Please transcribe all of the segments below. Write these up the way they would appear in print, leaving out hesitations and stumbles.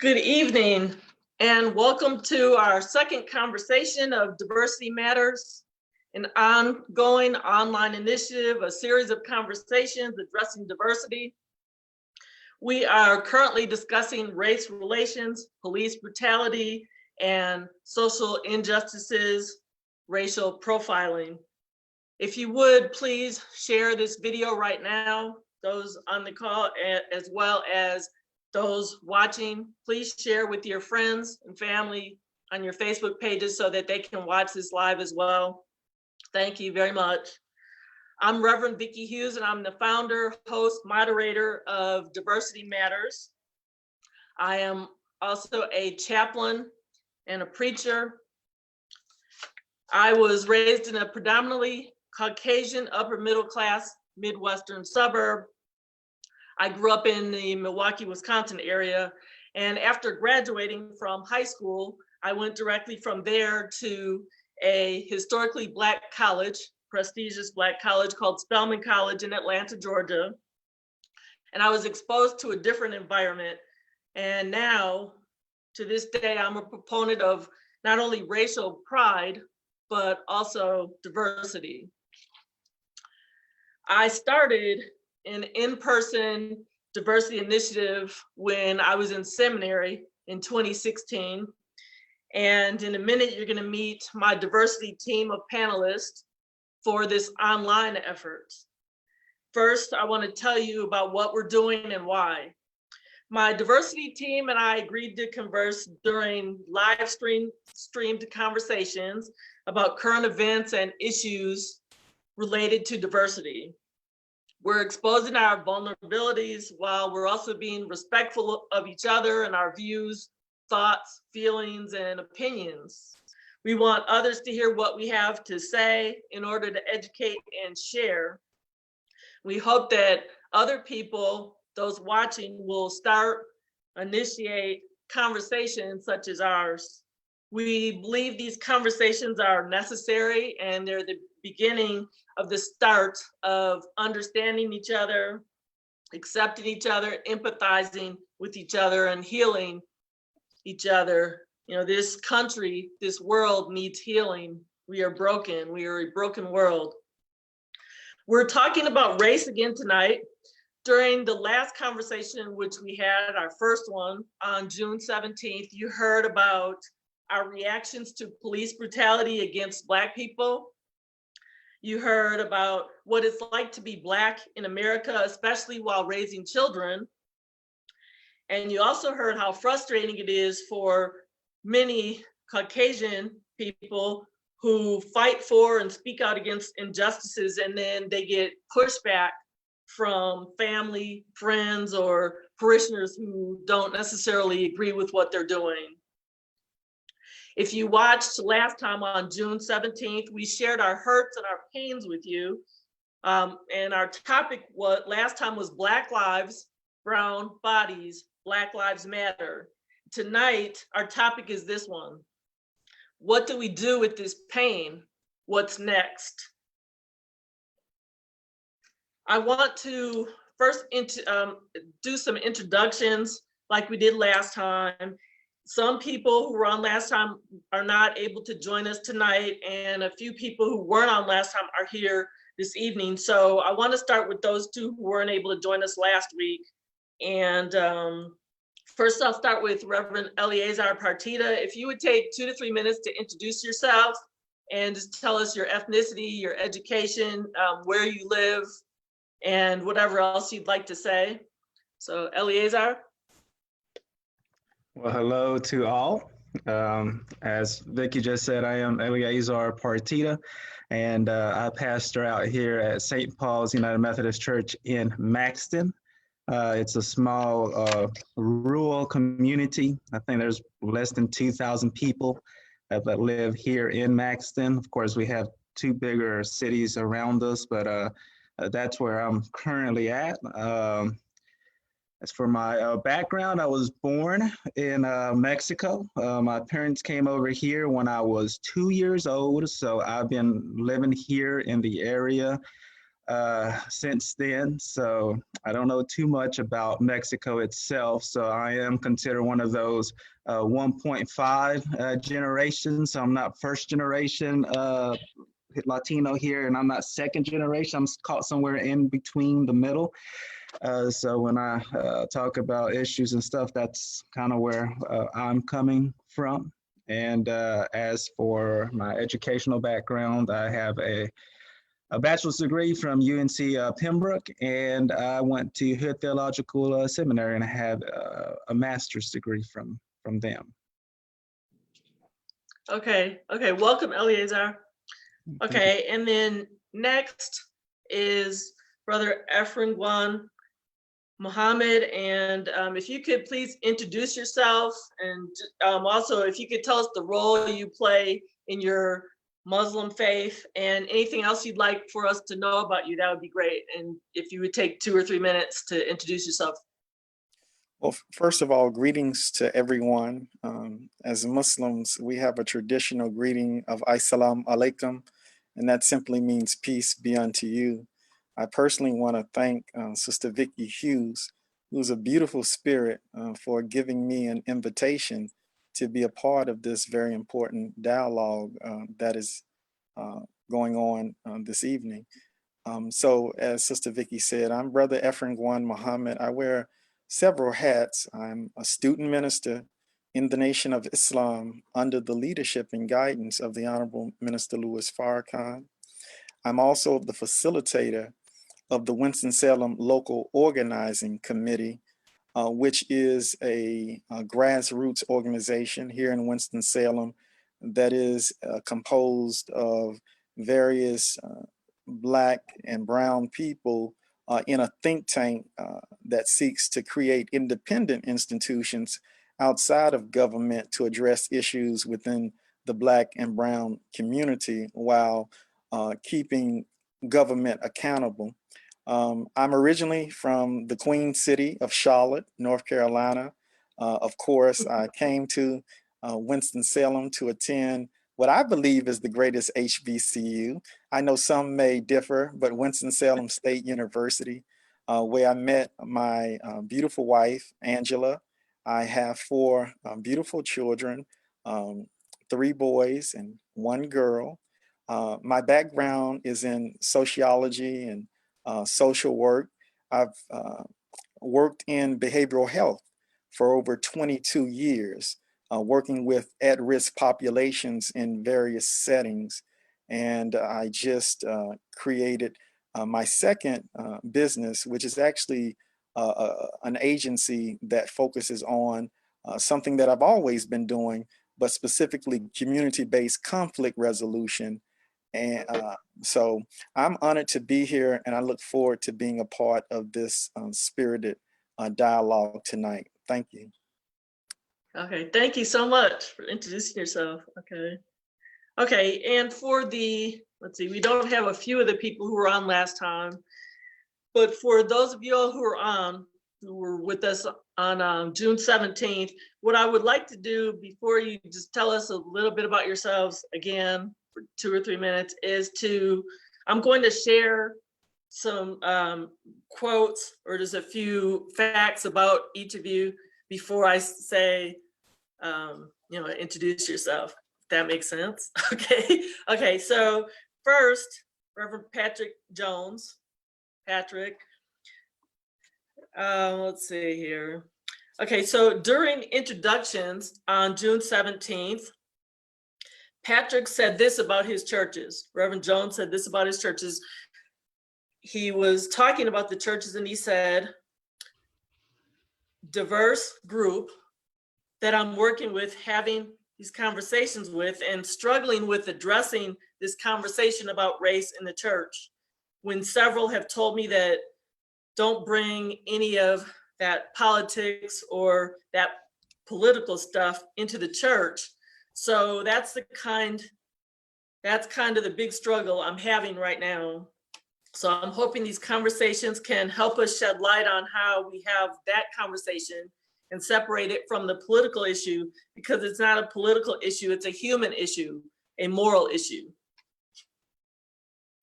Good evening, and welcome to our second conversation of Diversity Matters, an ongoing online initiative, a series of conversations addressing diversity. We are currently discussing race relations, police brutality, and social injustices, racial profiling. If you would, please share this video right now, those on the call, as well as those watching. Please share with your friends and family on your Facebook pages so that they can watch this live as well. Thank you very much. I'm Reverend Vicky Hughes, and I'm the founder, host, moderator of Diversity Matters. I am also a chaplain and a preacher. I was raised in a predominantly Caucasian, upper middle class, Midwestern suburb. I grew up in the Milwaukee, Wisconsin area, and after graduating from high school, I went directly from there to a historically Black college, prestigious Black college called Spelman College in Atlanta, Georgia. And I was exposed to a different environment. And now, to this day, I'm a proponent of not only racial pride, but also diversity. I started an in-person diversity initiative when I was in seminary in 2016. And in a minute, you're gonna meet my diversity team of panelists for this online effort. First, I wanna tell you about what we're doing and why. My diversity team and I agreed to converse during live streamed conversations about current events and issues related to diversity. We're exposing our vulnerabilities while we're also being respectful of each other and our views, thoughts, feelings, and opinions. We want others to hear what we have to say in order to educate and share. We hope that other people, those watching, will initiate conversations such as ours. We believe these conversations are necessary, and they're the beginning of the start of understanding each other, accepting each other, empathizing with each other, and healing each other. You know, this country, this world needs healing. We are broken. We are a broken world. We're talking about race again tonight. During the last conversation, which we had, our first one on June 17th, you heard about our reactions to police brutality against Black people. You heard about what it's like to be Black in America, especially while raising children. And you also heard how frustrating it is for many Caucasian people who fight for and speak out against injustices, and then they get pushback from family, friends, or parishioners who don't necessarily agree with what they're doing. If you watched last time on June 17th, we shared our hurts and our pains with you. And our topic last time was Black lives, brown bodies, Black lives matter. Tonight, our topic is this one. What do we do with this pain? What's next? I want to first do some introductions like we did last time. Some people who were on last time are not able to join us tonight, and a few people who weren't on last time are here this evening. So I want to start with those two who weren't able to join us last week. And first I'll start with Reverend Eleazar Partita. If you would take 2 to 3 minutes to introduce yourself and just tell us your ethnicity, your education, where you live, and whatever else you'd like to say. So Eleazar. Well, hello to all. As Vicky just said, I am Eleazar Partita, and I pastor out here at St. Paul's United Methodist Church in Maxton. It's a small rural community. I think there's less than 2,000 people that live here in Maxton. Of course, we have 2 bigger cities around us, but that's where I'm currently at. As for my background, I was born in Mexico. My parents came over here when I was 2 years old, so I've been living here in the area since then. So I don't know too much about Mexico itself. So I am considered one of those 1.5 generations. So I'm not first generation Latino here, and I'm not second generation. I'm caught somewhere in between the middle. So when I talk about issues and stuff, that's kind of where I'm coming from. And as for my educational background, I have a bachelor's degree from UNC Pembroke, and I went to Hood Theological Seminary, and I have a master's degree from them. Okay, welcome, Eleazar. Okay, and then next is Brother Efren Muhammad, and if you could please introduce yourself, and also if you could tell us the role you play in your Muslim faith and anything else you'd like for us to know about you, that would be great. And if you would take 2 or 3 minutes to introduce yourself. Well, first of all, greetings to everyone. As Muslims, we have a traditional greeting of Assalamu Alaikum, and that simply means peace be unto you. I personally want to thank Sister Vicky Hughes, who's a beautiful spirit, for giving me an invitation to be a part of this very important dialogue that is going on this evening. So as Sister Vicky said, I'm Brother Efren Muhammad. I wear several hats. I'm a student minister in the Nation of Islam under the leadership and guidance of the Honorable Minister Louis Farrakhan. I'm also the facilitator of the Winston-Salem Local Organizing Committee, which is a grassroots organization here in Winston-Salem that is composed of various Black and brown people in a think tank that seeks to create independent institutions outside of government to address issues within the Black and brown community while keeping government accountable. I'm originally from the Queen City of Charlotte, North Carolina. Of course, I came to Winston-Salem to attend what I believe is the greatest HBCU. I know some may differ, but Winston-Salem State University, where I met my beautiful wife, Angela. I have 4 beautiful children, 3 boys and 1 girl. My background is in sociology and social work. I've worked in behavioral health for over 22 years, working with at-risk populations in various settings. And I just created my second business, which is actually an agency that focuses on something that I've always been doing, but specifically community-based conflict resolution. And so I'm honored to be here, and I look forward to being a part of this spirited dialogue tonight. Thank you. Okay, thank you so much for introducing yourself. Okay, and for the, let's see, we don't have a few of the people who were on last time, but for those of you all who were with us on June 17th, what I would like to do before you just tell us a little bit about yourselves again, for 2 or 3 minutes, is I'm going to share some quotes or just a few facts about each of you before I say, introduce yourself. If that makes sense. Okay. So first, Reverend Patrick Jones. Patrick. Let's see here. Okay, so during introductions on June 17th, Patrick said this about his churches. Reverend Jones said this about his churches. He was talking about the churches and he said, diverse group that I'm working with, having these conversations with, and struggling with addressing this conversation about race in the church. When several have told me that don't bring any of that politics or that political stuff into the church. So that's kind of the big struggle I'm having right now. So I'm hoping these conversations can help us shed light on how we have that conversation and separate it from the political issue, because it's not a political issue, it's a human issue, a moral issue.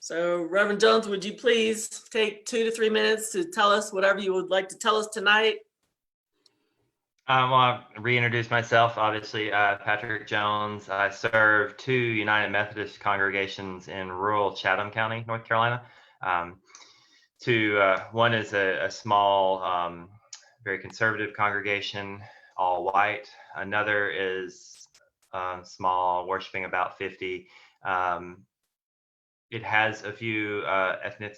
So Reverend Jones, would you please take 2 to 3 minutes to tell us whatever you would like to tell us tonight? Well, I'll reintroduce myself. Obviously, Patrick Jones. I serve 2 United Methodist congregations in rural Chatham County, North Carolina. One is a small, very conservative congregation, all white. Another is small, worshiping about 50. It has a few ethnic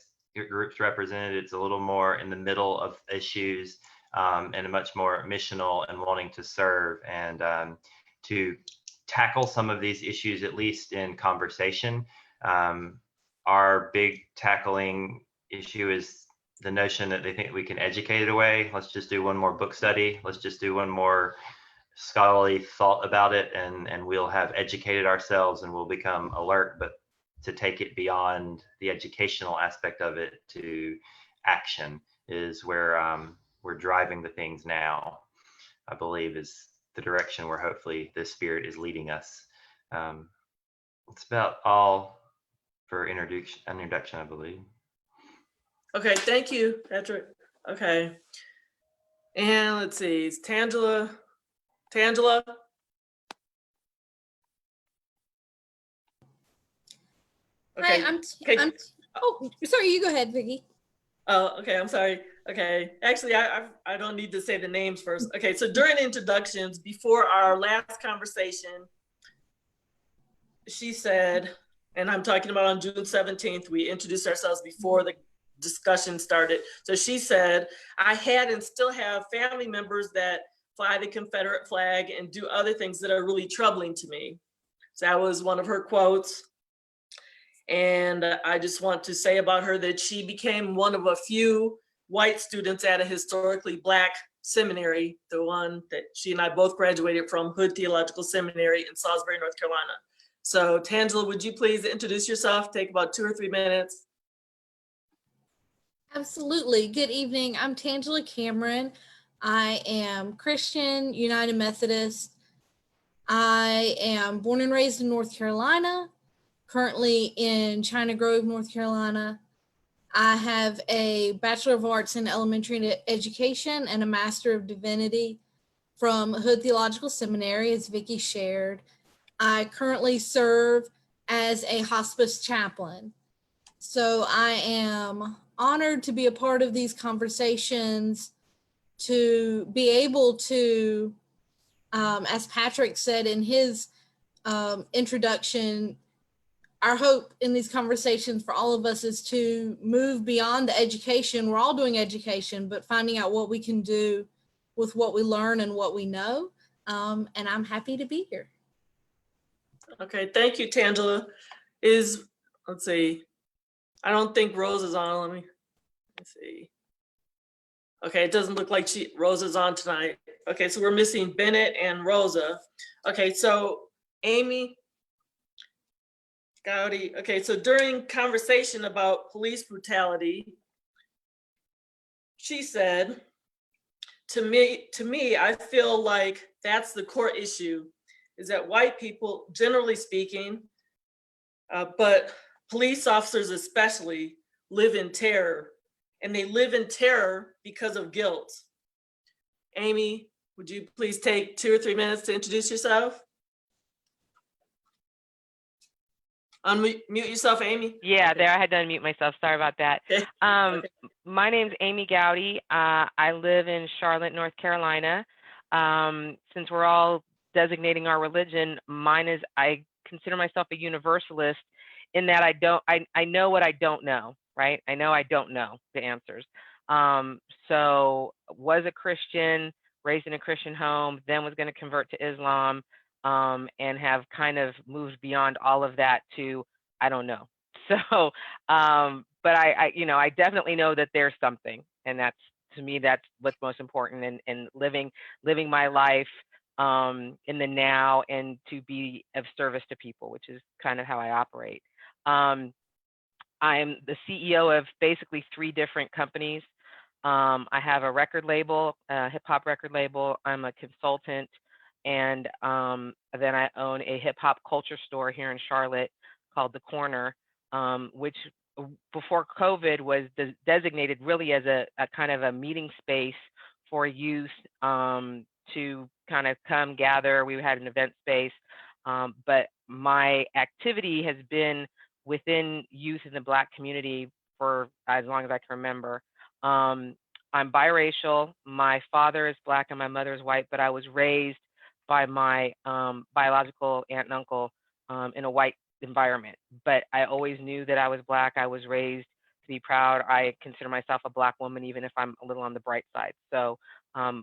groups represented. It's a little more in the middle of issues. And much more missional and wanting to serve and to tackle some of these issues, at least in conversation. Our big tackling issue is the notion that they think we can educate it away. Let's just do one more book study. Let's just do one more scholarly thought about it, and we'll have educated ourselves and we'll become alert. But to take it beyond the educational aspect of it to action is where we're driving the things now, I believe, is the direction where hopefully the Spirit is leading us. It's about all for introduction, I believe. Okay, thank you, Patrick. Okay. And let's see, it's Tangela. Tangela? Okay. Hi, oh, sorry, you go ahead, Vicky. Oh, okay, I'm sorry. Okay, actually, I don't need to say the names first. Okay, so during introductions, before our last conversation, she said, and I'm talking about on June 17th, we introduced ourselves before the discussion started. So she said, I had and still have family members that fly the Confederate flag and do other things that are really troubling to me. So that was one of her quotes. And I just want to say about her that she became one of a few white students at a historically Black seminary, the one that she and I both graduated from, Hood Theological Seminary in Salisbury, North Carolina. So Tangela, would you please introduce yourself? Take about 2 or 3 minutes. Absolutely. Good evening. I'm Tangela Cameron. I am Christian, United Methodist. I am born and raised in North Carolina, currently in China Grove, North Carolina. I have a Bachelor of Arts in Elementary Education and a Master of Divinity from Hood Theological Seminary, as Vicky shared. I currently serve as a hospice chaplain. So I am honored to be a part of these conversations, to be able to, as Patrick said in his introduction, our hope in these conversations for all of us is to move beyond the education. We're all doing education, but finding out what we can do with what we learn and what we know. And I'm happy to be here. Okay, thank you, Tangela. Let's see, I don't think Rose is on. Let's see. Okay, it doesn't look like Rose is on tonight. Okay, so we're missing Bennett and Rosa. Okay, so Amy Gowdy. Okay, so during conversation about police brutality, she said, to me, I feel like that's the core issue, is that white people, generally speaking, but police officers especially, live in terror, and they live in terror because of guilt. Amy, would you please take 2 or 3 minutes to introduce yourself? Unmute yourself, Amy. Yeah, there, I had to unmute myself. Sorry about that. Okay. Okay. My name's Amy Gowdy. I live in Charlotte, North Carolina. Since we're all designating our religion, mine is, I consider myself a universalist in that I know what I don't know, right? I know I don't know the answers. So was a Christian, raised in a Christian home, then was going to convert to Islam, and have kind of moved beyond all of that to, I don't know. So, but I definitely know that there's something, and that's, to me, that's what's most important in living my life in the now, and to be of service to people, which is kind of how I operate. I'm the CEO of basically 3 different companies. I have a record label, a hip hop record label. I'm a consultant, and then I own a hip hop culture store here in Charlotte called The Corner, which before COVID was designated really as a kind of a meeting space for youth to kind of come gather. We had an event space, but my activity has been within youth in the Black community for as long as I can remember. I'm biracial. My father is Black and my mother is white, but I was raised by my biological aunt and uncle in a white environment. But I always knew that I was Black. I was raised to be proud. I consider myself a Black woman, even if I'm a little on the bright side. So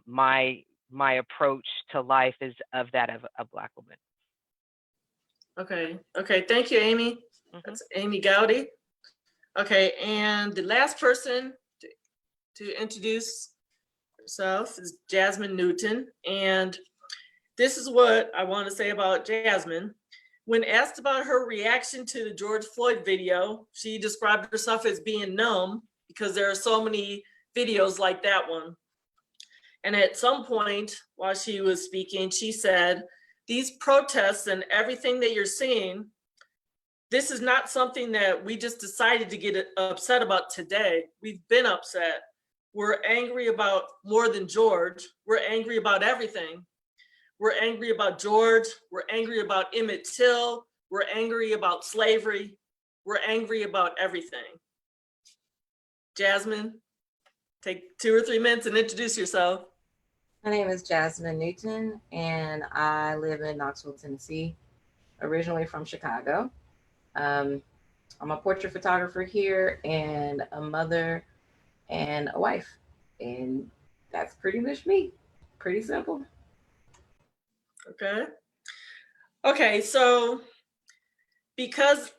my approach to life is of that of a Black woman. Okay. Okay. Thank you, Amy. That's Amy Gowdy. Okay. And the last person to introduce herself is Jasmine Newton. And this is what I want to say about Jasmine. When asked about her reaction to the George Floyd video, she described herself as being numb because there are so many videos like that one. And at some point while she was speaking, she said, these protests and everything that you're seeing, this is not something that we just decided to get upset about today. We've been upset. We're angry about more than George. We're angry about everything. We're angry about George. We're angry about Emmett Till. We're angry about slavery. We're angry about everything. Jasmine, take 2 or 3 minutes and introduce yourself. My name is Jasmine Newton, and I live in Knoxville, Tennessee, originally from Chicago. I'm a portrait photographer here and a mother and a wife. And that's pretty much me. Pretty simple. Okay. Okay, so because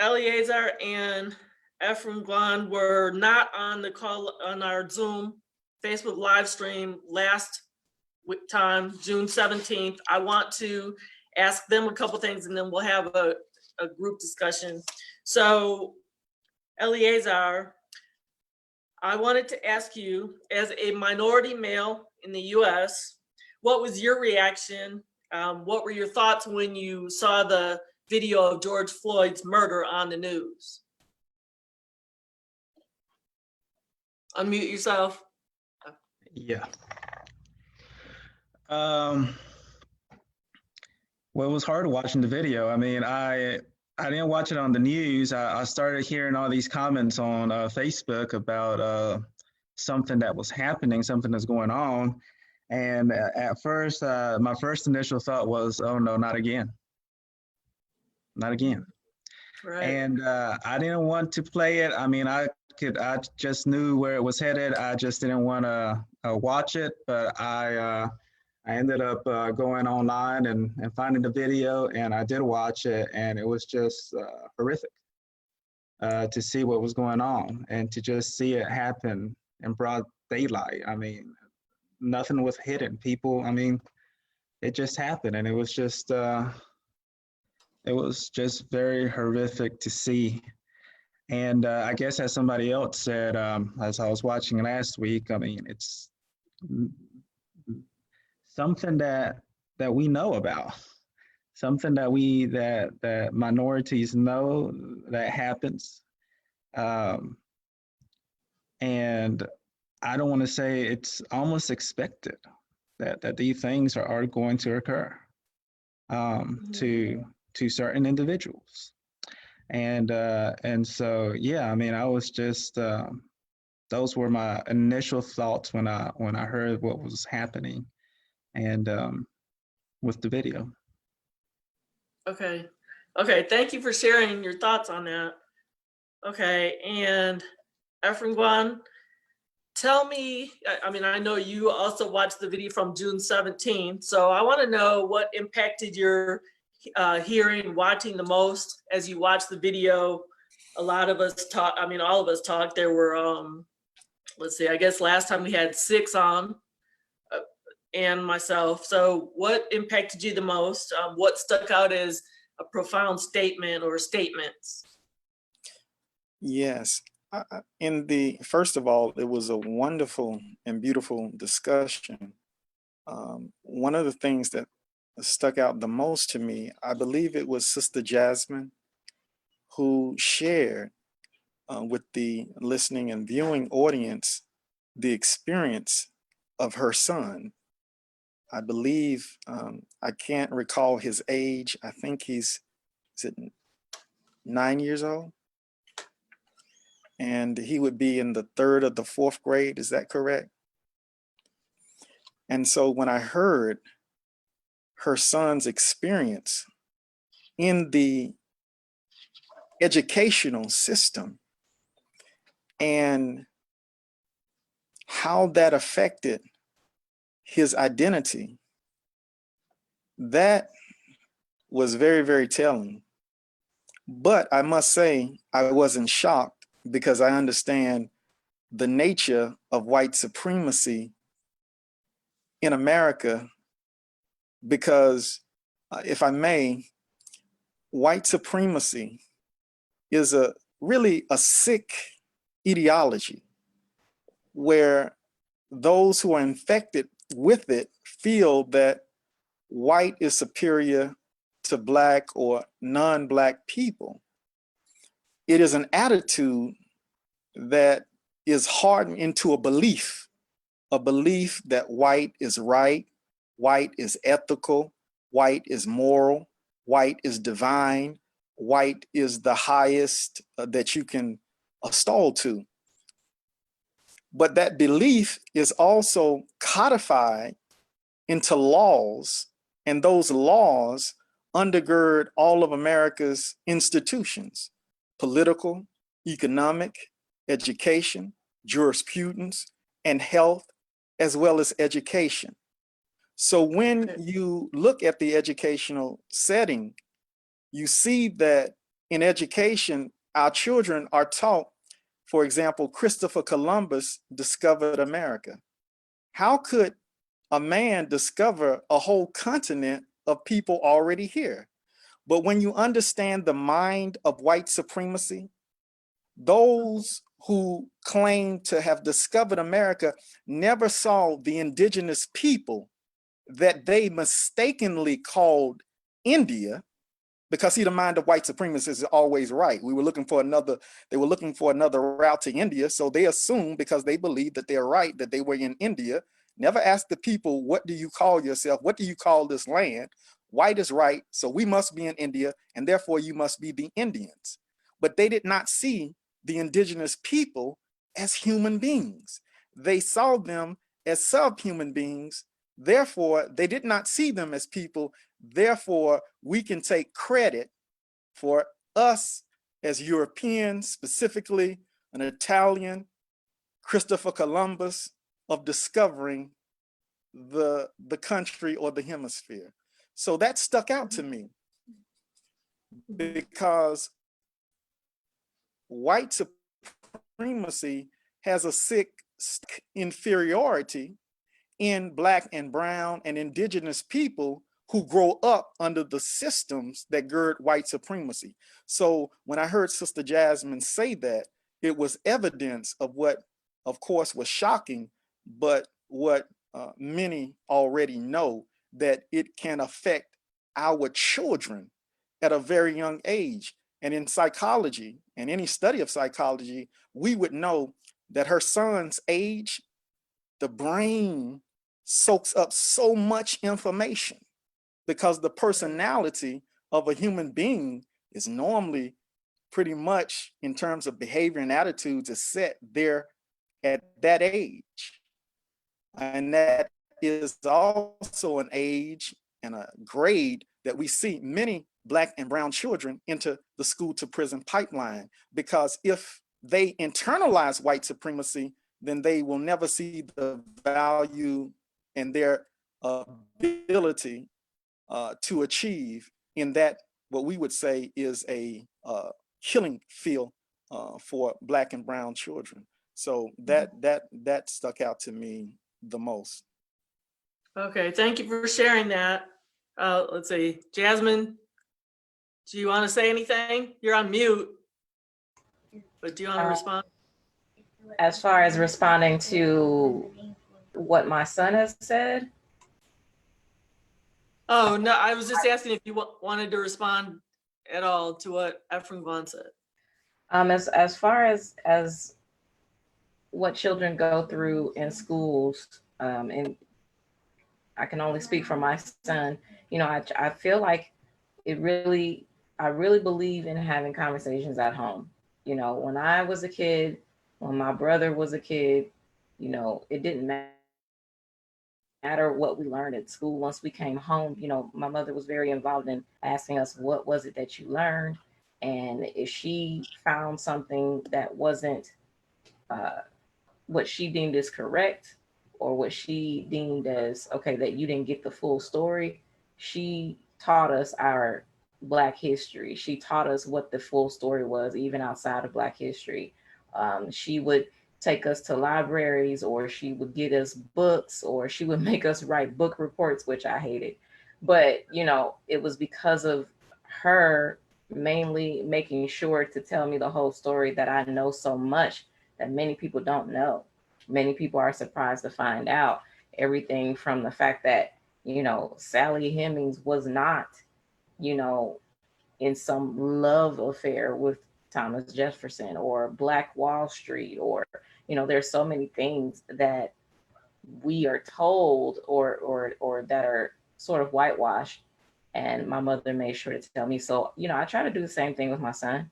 Eleazar and Ephraim Guan were not on the call on our Zoom Facebook live stream last time, June 17th, I want to ask them a couple things and then we'll have a group discussion. So Eleazar, I wanted to ask you, as a minority male in the US, what was your reaction? What were your thoughts when you saw the video of George Floyd's murder on the news? Unmute yourself. Yeah. Well, it was hard watching the video. I mean, I didn't watch it on the news. I started hearing all these comments on Facebook about something that was happening, something that's going on. And at first, my first initial thought was, oh no, not again. Not again. Right. And I didn't want to play it. I mean, I just knew where it was headed. I just didn't want to watch it, but I ended up going online and finding the video, and I did watch it, and it was just horrific to see what was going on and to just see it happen in broad daylight. I mean, nothing was hidden. People, I mean, it just happened, and it was just very horrific to see. And I guess as somebody else said, as I was watching last week, I mean, it's something that we know about, something that minorities know that happens. And I don't want to say it's almost expected that these things are going to occur to certain individuals. And so, yeah, I mean, I was just, those were my initial thoughts when I heard what was happening and with the video. Okay. Okay. Thank you for sharing your thoughts on that. Okay. And Ephraim Guan, tell me, I mean, I know you also watched the video from June 17th. So I want to know what impacted your hearing, watching the most as you watched the video. A lot of us talked, I mean, all of us talked. There were, let's see, I guess last time we had 6 on and myself. So what impacted you the most? What stuck out as a profound statement or statements? Yes. First of all, it was a wonderful and beautiful discussion. One of the things that stuck out the most to me, I believe it was Sister Jasmine, who shared with the listening and viewing audience the experience of her son. I believe, I can't recall his age. I think is it 9 years old? And he would be in the 3rd or the 4th grade, is that correct? And so when I heard her son's experience in the educational system and how that affected his identity, that was very, very telling. But I must say, I wasn't shocked because I understand the nature of white supremacy in America. Because if I may, white supremacy is really a sick ideology where those who are infected with it feel that white is superior to Black or non-Black people. It is an attitude that is hardened into a belief that white is right, white is ethical, white is moral, white is divine, white is the highest that you can stall to. But that belief is also codified into laws, and those laws undergird all of America's institutions: political, economic, education, jurisprudence, and health, as well as education. So when you look at the educational setting, you see that in education, our children are taught, for example, Christopher Columbus discovered America. How could a man discover a whole continent of people already here? But when you understand the mind of white supremacy, those who claim to have discovered America never saw the indigenous people that they mistakenly called India, because see, the mind of white supremacists is always right. They were looking for another route to India. So they assume, because they believe that they're right, that they were in India. Never ask the people, what do you call yourself? What do you call this land? White is right, so we must be in India, and therefore you must be the Indians. But they did not see the indigenous people as human beings. They saw them as subhuman beings. Therefore, they did not see them as people. Therefore, we can take credit for us as Europeans, specifically an Italian, Christopher Columbus, of discovering the country or the hemisphere. So that stuck out to me, because white supremacy has a sick inferiority in Black and brown and indigenous people who grow up under the systems that gird white supremacy. So when I heard Sister Jasmine say that, it was evidence of what, of course, was shocking, but what many already know, that it can affect our children at a very young age. And in psychology, and any study of psychology, we would know that her son's age, the brain soaks up so much information, because the personality of a human being is normally pretty much, in terms of behavior and attitudes, is set there at that age. And that is also an age and a grade that we see many Black and brown children enter the school to prison pipeline, because if they internalize white supremacy, then they will never see the value and their ability to achieve in that, what we would say is a killing field for Black and brown children. So that stuck out to me the most. Okay, thank you for sharing that. Let's see, Jasmine, do you want to say anything? You're on mute, but do you want to respond? As far as responding to what my son has said? Oh, no, I was just asking if you wanted to respond at all to what Efren Vaughn said. As far as what children go through in schools, and I can only speak for my son, you know, I feel like I really believe in having conversations at home. You know, when I was a kid, when my brother was a kid, you know, it didn't matter what we learned at school. Once we came home, you know, my mother was very involved in asking us, what was it that you learned? And if she found something that wasn't uh, what she deemed as correct, or what she deemed as okay, that you didn't get the full story, she taught us our Black history. She taught us what the full story was, even outside of Black history. She would take us to libraries, or she would get us books, or she would make us write book reports, which I hated. But, you know, it was because of her mainly making sure to tell me the whole story that I know so much that many people don't know. Many people are surprised to find out everything from the fact that, you know, Sally Hemings was not, you know, in some love affair with Thomas Jefferson, or Black Wall Street, or, you know, there's so many things that we are told, or that are sort of whitewashed. And my mother made sure to tell me. So, you know, I try to do the same thing with my son.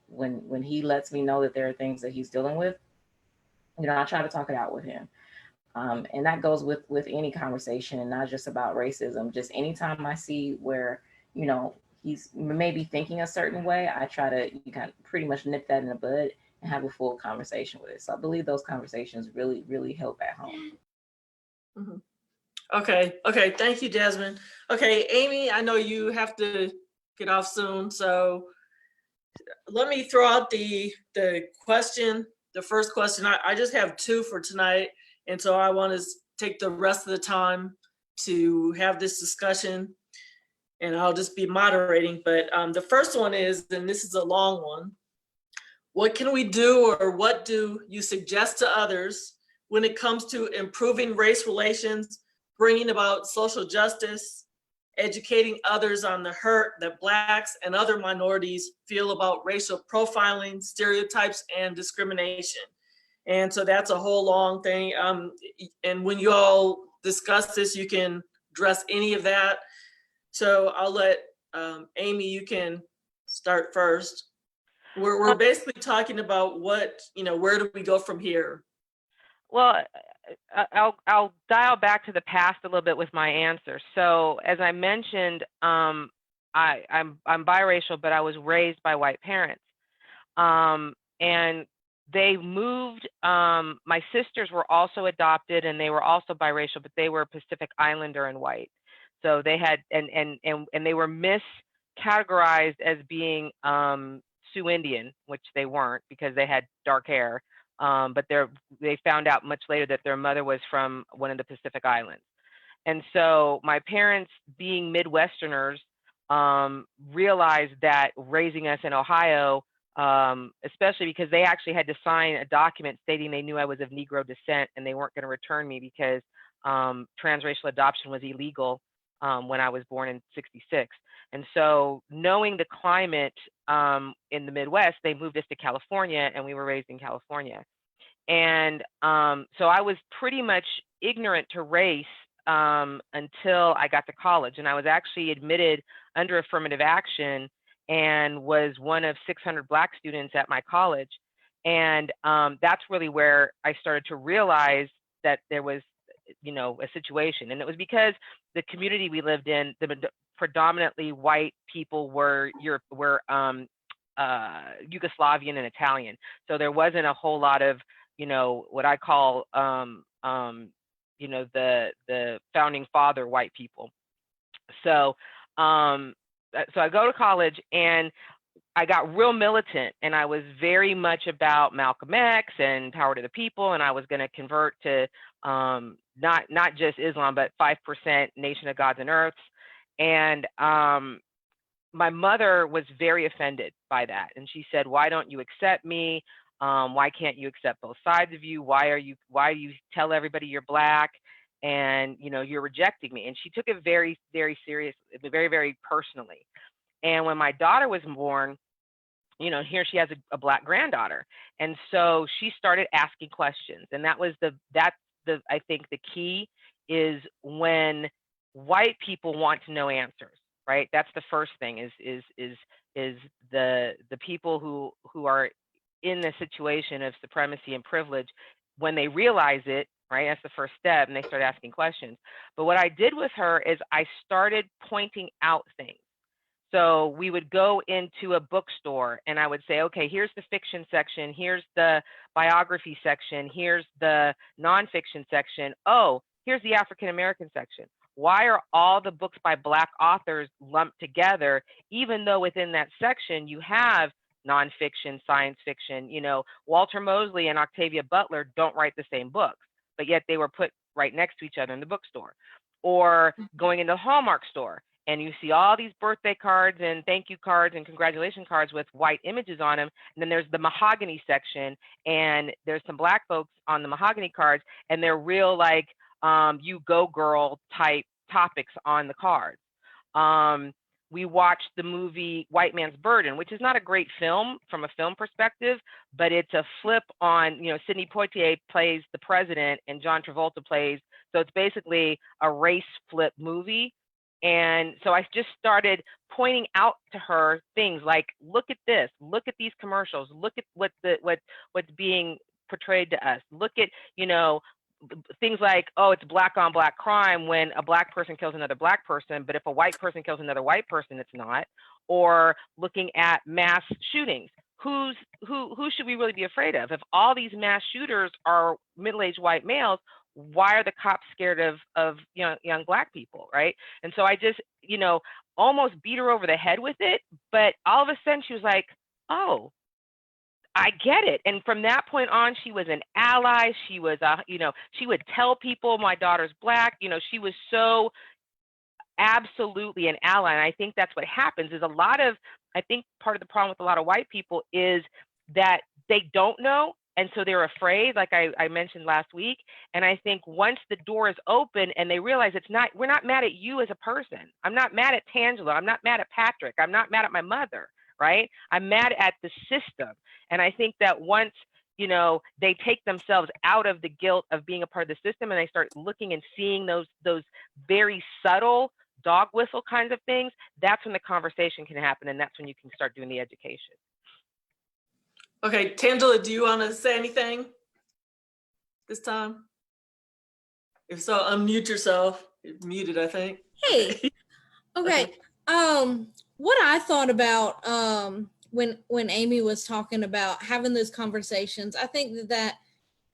When he lets me know that there are things that he's dealing with, you know, I try to talk it out with him. And that goes with any conversation, not just about racism. Just anytime I see where, you know, he's maybe thinking a certain way, I try to kind of pretty much nip that in the bud and have a full conversation with it. So I believe those conversations really, really help at home. Mhm. Okay. Thank you, Jasmine. Okay, Amy, I know you have to get off soon, so let me throw out the question, the first question. I just have two for tonight, and so I want to take the rest of the time to have this discussion, and I'll just be moderating. But the first one is, and this is a long one, what can we do, or what do you suggest to others when it comes to improving race relations, bringing about social justice, educating others on the hurt that Blacks and other minorities feel about racial profiling, stereotypes, and discrimination? And so that's a whole long thing. And when you all discuss this, you can address any of that. So I'll let Amy, you can start first. We're basically talking about what, you know, where do we go from here? Well, I'll dial back to the past a little bit with my answer. So as I mentioned, I'm biracial, but I was raised by white parents, and they moved. My sisters were also adopted, and they were also biracial, but they were Pacific Islander and white. So they had and they were miscategorized as being Sioux Indian, which they weren't because they had dark hair. But they found out much later that their mother was from one of the Pacific Islands. And so my parents, being Midwesterners, realized that raising us in Ohio, especially because they actually had to sign a document stating they knew I was of Negro descent and they weren't going to return me because transracial adoption was illegal when I was born in '66. And so knowing the climate in the Midwest, they moved us to California, and we were raised in California. And so I was pretty much ignorant to race until I got to college. And I was actually admitted under affirmative action and was one of 600 Black students at my college. And that's really where I started to realize that there was, you know, a situation. And it was because the community we lived in, the predominantly white people were Yugoslavian and Italian. So there wasn't a whole lot of, you know, what I call, you know, the founding father white people. So, so I go to college and I got real militant, and I was very much about Malcolm X and power to the people. And I was going to convert to not just Islam, but 5% Nation of Gods and Earths. And my mother was very offended by that. And she said, why don't you accept me? Why can't you accept both sides of you? Why do you tell everybody you're Black and, you know, you're rejecting me? And she took it very, very serious, very, very personally. And when my daughter was born, you know, here she has a Black granddaughter. And so she started asking questions. And that's I think the key is when white people want to know answers, right? That's the first thing is the people who are in the situation of supremacy and privilege, when they realize it, right? That's the first step, and they start asking questions. But what I did with her is I started pointing out things. So we would go into a bookstore and I would say, okay, here's the fiction section, here's the biography section, here's the nonfiction section. Oh, here's the African American section. Why are all the books by Black authors lumped together, even though within that section you have nonfiction, science fiction? You know, Walter Mosley and Octavia Butler don't write the same books, but yet they were put right next to each other in the bookstore. Or going into the Hallmark store, and you see all these birthday cards and thank you cards and congratulation cards with white images on them. And then there's the mahogany section, and there's some Black folks on the mahogany cards, and they're real like you go girl type topics on the cards. We watched the movie White Man's Burden, which is not a great film from a film perspective, but it's a flip on, you know, Sidney Poitier plays the president and John Travolta plays. So it's basically a race flip movie. And so I just started pointing out to her things like, look at this, look at these commercials, look at what's being portrayed to us. Look at, you know, things like, oh, it's Black on Black crime when a Black person kills another Black person, but if a white person kills another white person, it's not. Or looking at mass shootings. Who should we really be afraid of? If all these mass shooters are middle-aged white males, why are the cops scared of young Black people, right? And so I just, you know, almost beat her over the head with it, but all of a sudden she was like, oh, I get it. And from that point on, she was an ally. She was, you know, she would tell people my daughter's Black. You know, she was so absolutely an ally. And I think that's what happens is I think part of the problem with a lot of white people is that they don't know. And so they're afraid, like I mentioned last week. And I think once the door is open and they realize we're not mad at you as a person. I'm not mad at Tangela. I'm not mad at Patrick. I'm not mad at my mother, right? I'm mad at the system. And I think that once, you know, they take themselves out of the guilt of being a part of the system and they start looking and seeing those very subtle dog whistle kinds of things, that's when the conversation can happen. And that's when you can start doing the education. Okay, Tangela, do you want to say anything this time? If so, unmute yourself. You're muted, I think. Hey, okay. What I thought about when Amy was talking about having those conversations, I think that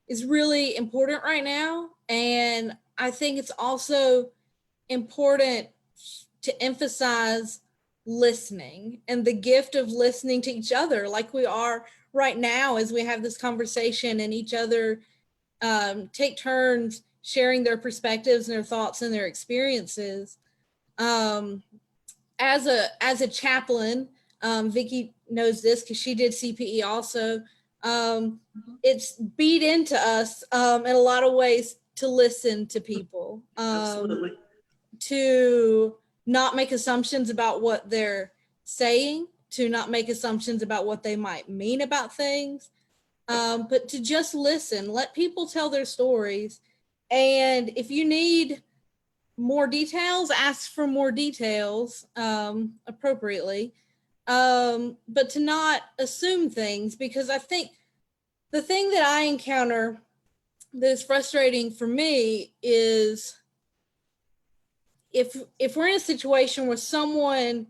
is really important right now. And I think it's also important to emphasize listening and the gift of listening to each other like we are right now as we have this conversation and each other take turns sharing their perspectives and their thoughts and their experiences. As a chaplain, Vicky knows this because she did CPE also. It's beat into us in a lot of ways to listen to people, Absolutely. to not make assumptions about what they're saying, to not make assumptions about what they might mean about things, but to just listen, let people tell their stories. And if you need more details, ask for more details appropriately, but to not assume things, because I think the thing that I encounter that is frustrating for me is if we're in a situation where someone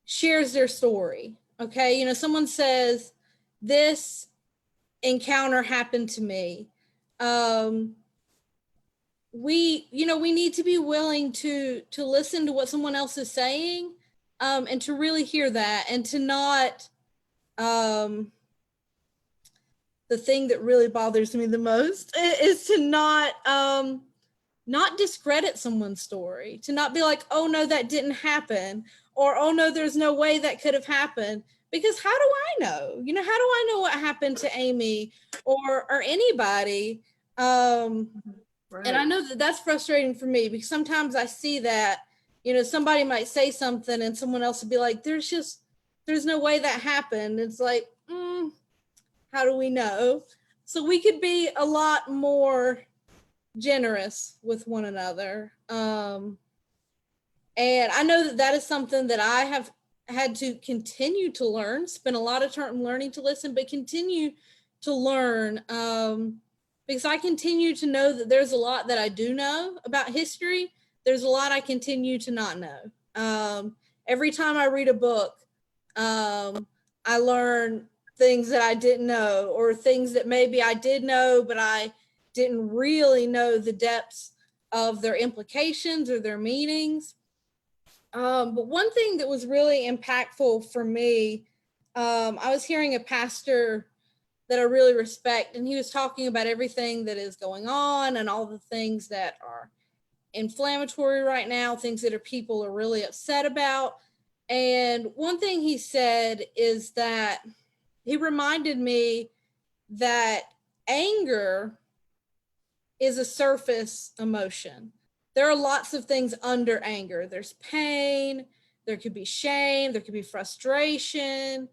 shares their story, okay, you know, someone says, this encounter happened to me. We need to be willing to listen to what someone else is saying, and to really hear that, and to not, the thing that really bothers me the most is to not discredit someone's story, to not be like, oh no, that didn't happen, or oh no, there's no way that could have happened, because how do I know? You know, how do I know what happened to Amy or anybody? Right. And I know that that's frustrating for me, because sometimes I see that, You know, somebody might say something and someone else would be like, there's no way that happened. It's like, how do we know? So we could be a lot more generous with one another. And I know that that is something that I have had to continue to learn, spend a lot of time learning to listen, but continue to learn, because I continue to know that there's a lot that I do know about history. There's a lot I continue to not know. Every time I read a book, I learn things that I didn't know, or things that maybe I did know, but I didn't really know the depths of their implications or their meanings. But one thing that was really impactful for me, I was hearing a pastor that I really respect, and he was talking about everything that is going on and all the things that are inflammatory right now, things that people are really upset about. And one thing he said is that he reminded me that anger is a surface emotion. There are lots of things under anger. There's pain, there could be shame, there could be frustration.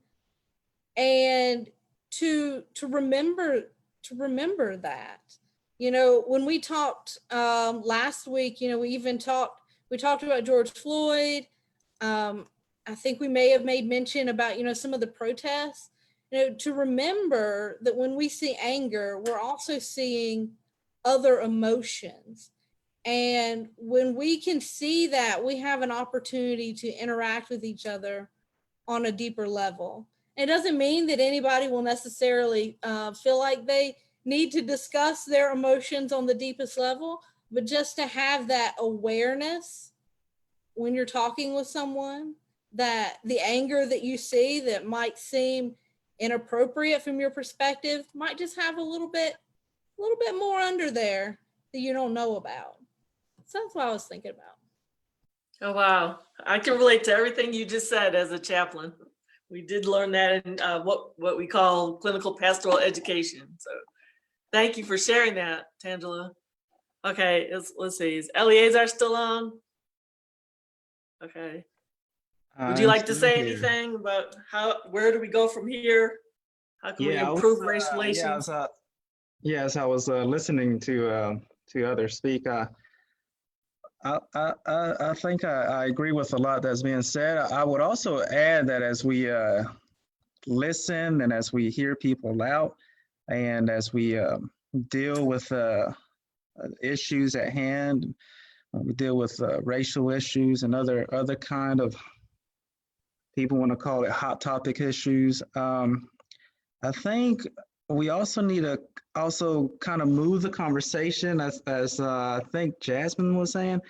And to remember that, you know, when we talked last week, you know, we talked about George Floyd. I think we may have made mention about, you know, some of the protests, you know, to remember that when we see anger, we're also seeing other emotions. And when we can see that, we have an opportunity to interact with each other on a deeper level. It doesn't mean that anybody will necessarily feel like they need to discuss their emotions on the deepest level, but just to have that awareness when you're talking with someone, that the anger that you see that might seem inappropriate from your perspective might just have a little bit more under there that you don't know about. So that's what I was thinking about. Oh, wow. I can relate to everything you just said as a chaplain. We did learn that in what we call clinical pastoral education. So thank you for sharing that, Tangela. Okay, let's see. Is Eleazar still on? Okay. Would you like to say anything about where do we go from here? How can we improve race relations? Yes, I was listening to others speak. I think I agree with a lot that's being said. I would also add that as we listen and as we hear people out, and as we deal with issues at hand, we deal with racial issues and other kind of, people want to call it hot topic issues. I think we also need to kind of move the conversation, as I think Jasmine was saying,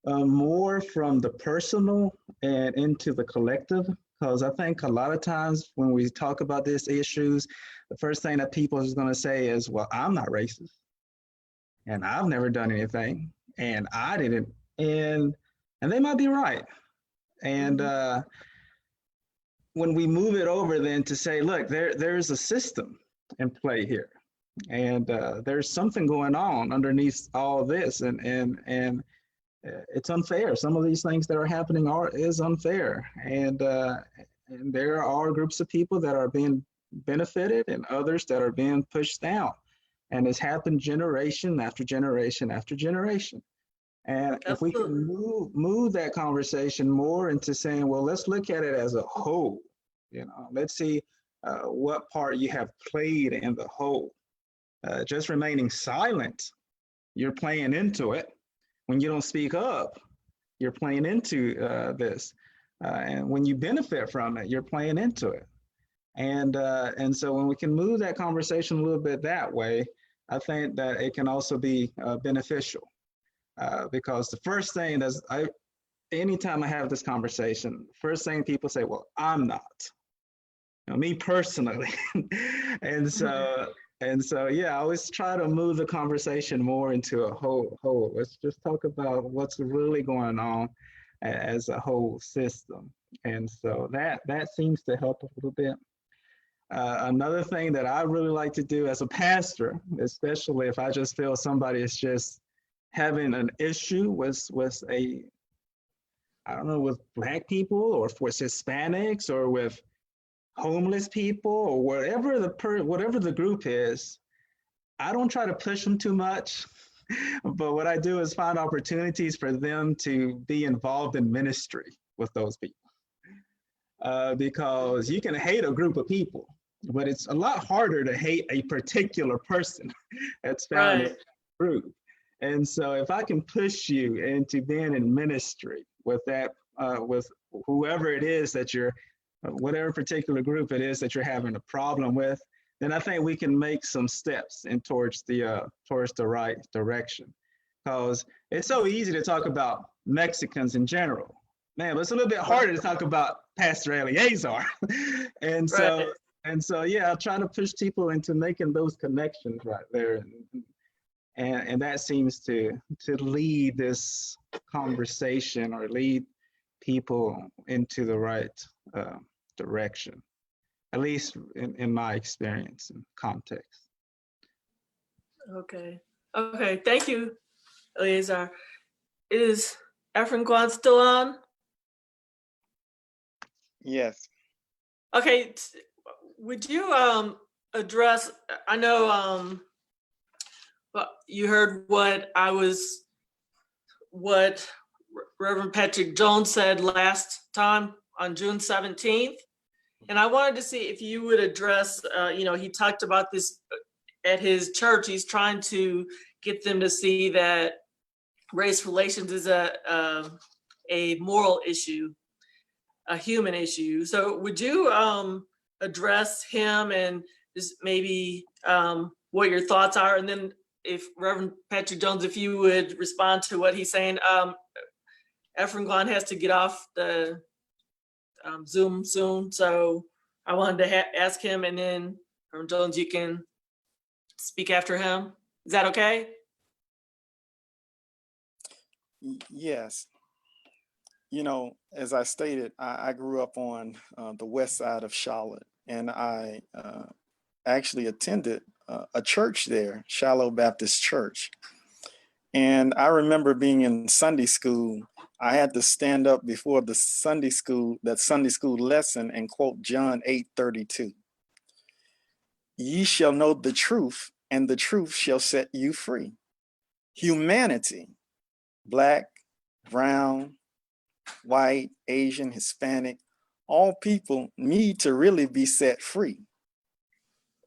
more from the personal and into the collective. Because I think a lot of times when we talk about these issues, the first thing that people is going to say is, well, I'm not racist, and I've never done anything, and I didn't, and they might be right. And when we move it over then to say, look, there's a system in play here, and there's something going on underneath all this, and it's unfair. Some of these things that are happening is unfair, and there are groups of people that are being benefited and others that are being pushed down, and it's happened generation after generation after generation. And if we can move that conversation more into saying, well, let's look at it as a whole, you know, let's see what part you have played in the whole. Just remaining silent, you're playing into it. When you don't speak up, you're playing into this. And when you benefit from it, you're playing into it. And so when we can move that conversation a little bit that way, I think that it can also be beneficial. Because the first thing is, anytime I have this conversation, first thing people say, well, I'm not, you know, me personally. And so, yeah, I always try to move the conversation more into a whole. Let's just talk about what's really going on as a whole system. And so that seems to help a little bit. Another thing that I really like to do as a pastor, especially if I just feel somebody is just having an issue with I don't know, with Black people or with Hispanics or with homeless people or whatever the group is. I don't try to push them too much, but what I do is find opportunities for them to be involved in ministry with those people. Because you can hate a group of people, but it's a lot harder to hate a particular person that's found in Right. a group. And so if I can push you into being in ministry with that, with whoever it is that you're, whatever particular group it is that you're having a problem with, then I think we can make some steps in towards the right direction. Because it's so easy to talk about Mexicans in general. Man, but it's a little bit harder to talk about Pastor Eleazar. and so Right. yeah, I'm trying to push people into making those connections right there. And that seems to lead this conversation or lead people into the right direction, at least in my experience and context. Okay. Okay. Thank you, Eleazar. Is Efren Kwan still on? Yes. Okay. Would you address, I know well, you heard what Reverend Patrick Jones said last time on June 17th. And I wanted to see if you would address, he talked about this at his church. He's trying to get them to see that race relations is a moral issue, a human issue. So would you address him and just maybe what your thoughts are? And then if Reverend Patrick Jones, if you would respond to what he's saying. Efren Kwan has to get off the Zoom soon, so I wanted to ask him, and then Reverend Jones, you can speak after him. Is that okay? Yes. You know, as I stated, I grew up on the west side of Charlotte, and I actually attended a church there, Shiloh Baptist Church. And I remember being in Sunday school, I had to stand up before that Sunday school lesson and quote John 8:32. Ye shall know the truth, and the truth shall set you free. Humanity, Black, brown, white, Asian, Hispanic, all people need to really be set free.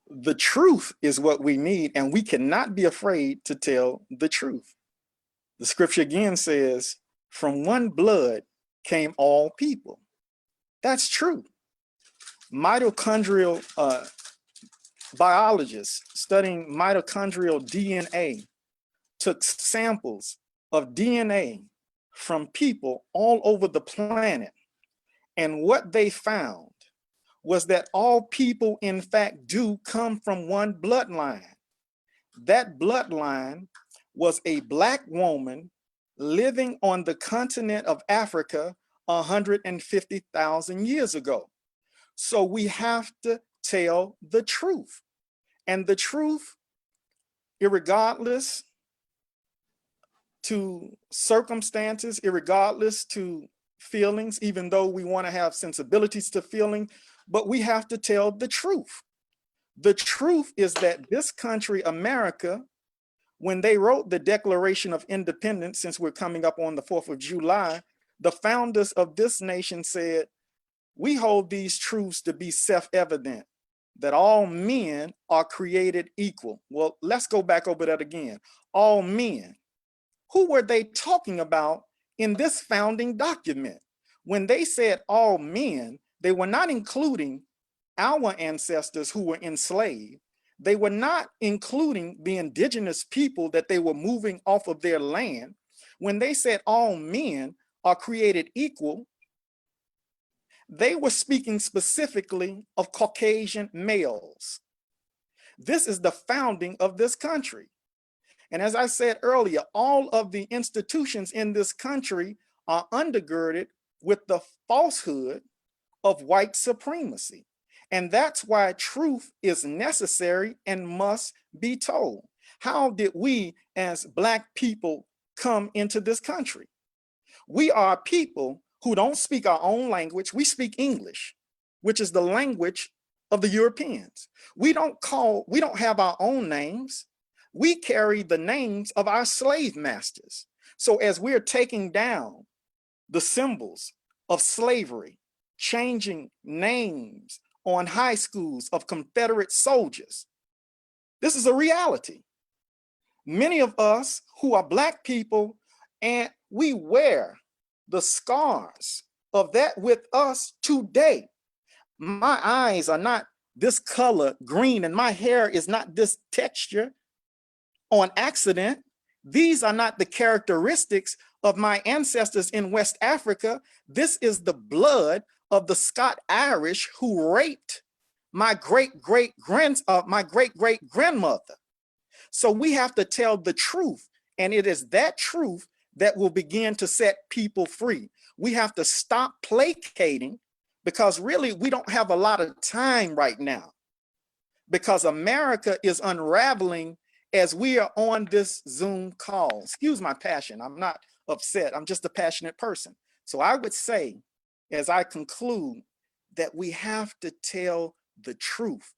The truth is what we need, and we cannot be afraid to tell the truth. The scripture again says, from one blood came all people. That's true. Mitochondrial biologists studying mitochondrial DNA took samples of DNA from people all over the planet. And what they found was that all people, in fact, do come from one bloodline. That bloodline was a Black woman living on the continent of Africa 150,000 years ago. So we have to tell the truth. And the truth, irregardless to circumstances, irregardless to feelings, even though we want to have sensibilities to feeling, but we have to tell the truth. The truth is that this country, America, when they wrote the Declaration of Independence, since we're coming up on the 4th of July, the founders of this nation said, we hold these truths to be self-evident, that all men are created equal. Well, let's go back over that again. All men. Who were they talking about in this founding document? When they said all men, they were not including our ancestors who were enslaved. They were not including the indigenous people that they were moving off of their land. When they said all men are created equal, they were speaking specifically of Caucasian males. This is the founding of this country. And as I said earlier, all of the institutions in this country are undergirded with the falsehood of white supremacy. And that's why truth is necessary and must be told. How did we as Black people come into this country? We are people who don't speak our own language. We speak English, which is the language of the Europeans. We don't have our own names. We carry the names of our slave masters. So as we're taking down the symbols of slavery, changing names on high schools of Confederate soldiers, this is a reality. Many of us who are Black people, and we wear the scars of that with us today. My eyes are not this color green and my hair is not this texture on accident. These are not the characteristics of my ancestors in West Africa. This is the blood of the Scot Irish who raped my great-great-grandmother. So we have to tell the truth, and it is that truth that will begin to set people free. We have to stop placating, because really we don't have a lot of time right now, because America is unraveling as we are on this Zoom call. Excuse my passion. I'm not upset. I'm just a passionate person. So I would say, as I conclude, that we have to tell the truth.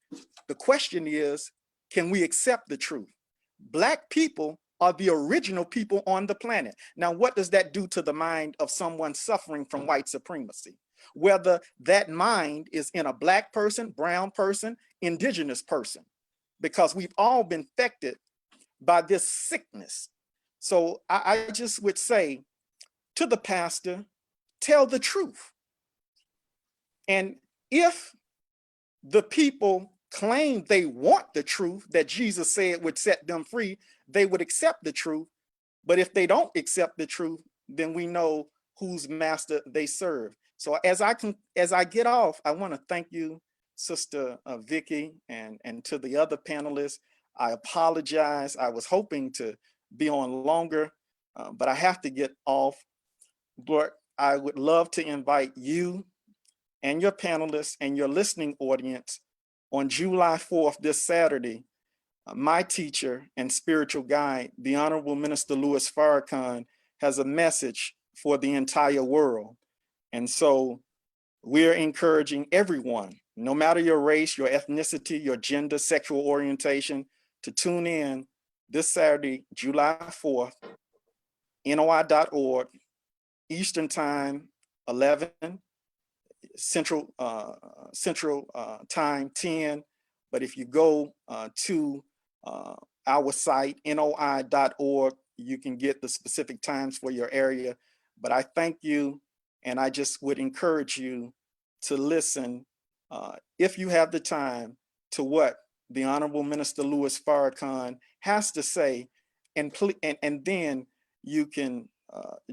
The question is, can we accept the truth? Black people are the original people on the planet. Now, what does that do to the mind of someone suffering from white supremacy? Whether that mind is in a Black person, brown person, indigenous person, because we've all been affected by this sickness. So I just would say to the pastor, tell the truth. And if the people claim they want the truth that Jesus said would set them free, they would accept the truth. But if they don't accept the truth, then we know whose master they serve. So as I get off, I want to thank you, Sister Vicky, and to the other panelists. I apologize. I was hoping to be on longer, but I have to get off. But I would love to invite you and your panelists and your listening audience on July 4th, this Saturday. My teacher and spiritual guide, the Honorable Minister Louis Farrakhan, has a message for the entire world. And so we're encouraging everyone, no matter your race, your ethnicity, your gender, sexual orientation, to tune in this Saturday, July 4th, NOI.org, Eastern Time, 11, Central Time, 10. But if you go to our site, NOI.org, you can get the specific times for your area. But I thank you, and I just would encourage you to listen, if you have the time, to what the Honorable Minister Louis Farrakhan has to say, and then you can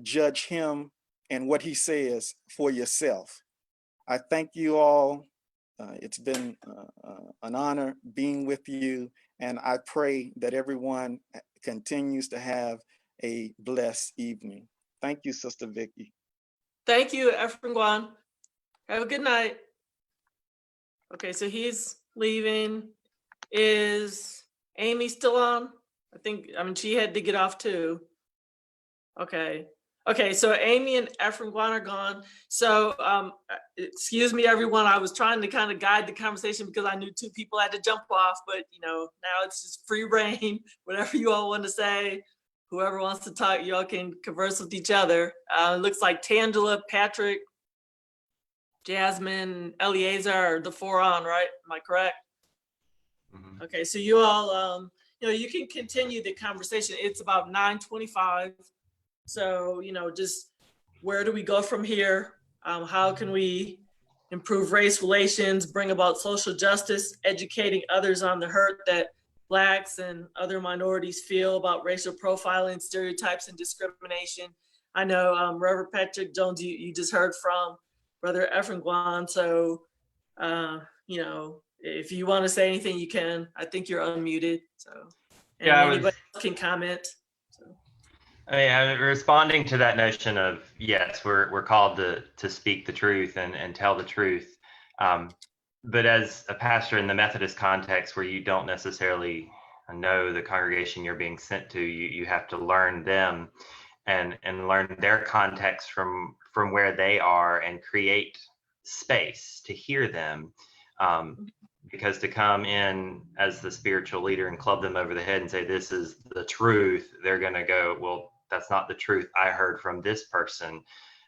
judge him and what he says for yourself. I thank you all. It's been an honor being with you, and I pray that everyone continues to have a blessed evening. Thank you, Sister Vicky. Thank you, Efren. Have a good night. Okay, so he's leaving. Is Amy still on? I mean, she had to get off too. Okay. Okay, so Amy and Efren are gone. So excuse me, everyone. I was trying to kind of guide the conversation because I knew two people had to jump off, but now it's just free reign. Whatever you all want to say, whoever wants to talk, y'all can converse with each other. It looks like Tangela, Patrick, Jasmine, Eleazar are the four on, right? Am I correct? Mm-hmm. Okay, so you all, you can continue the conversation. It's about 9:25. So, just where do we go from here? How can we improve race relations, bring about social justice, educating others on the hurt that Blacks and other minorities feel about racial profiling, stereotypes, and discrimination? I know Reverend Patrick Jones, you just heard from Brother Efren. So, if you want to say anything, you can. I think you're unmuted. So, and anybody else can comment. I'm responding to that notion of, yes, we're called to speak the truth and tell the truth. But as a pastor in the Methodist context, where you don't necessarily know the congregation you're being sent to, you have to learn them. and learn their context from where they are and create space to hear them. Because to come in as the spiritual leader and club them over the head and say, this is the truth, they're going to go, well, that's not the truth I heard from this person.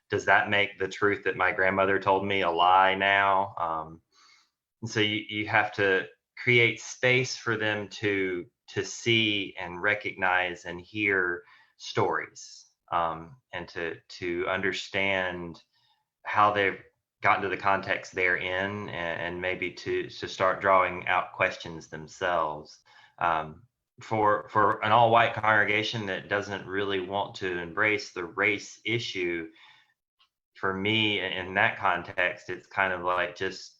Does that make the truth that my grandmother told me a lie now? And so you have to create space for them to see and recognize and hear stories, and to understand how they've gotten to the context they're in, and maybe to start drawing out questions themselves. For an all-white congregation that doesn't really want to embrace the race issue, for me in that context, it's kind of like just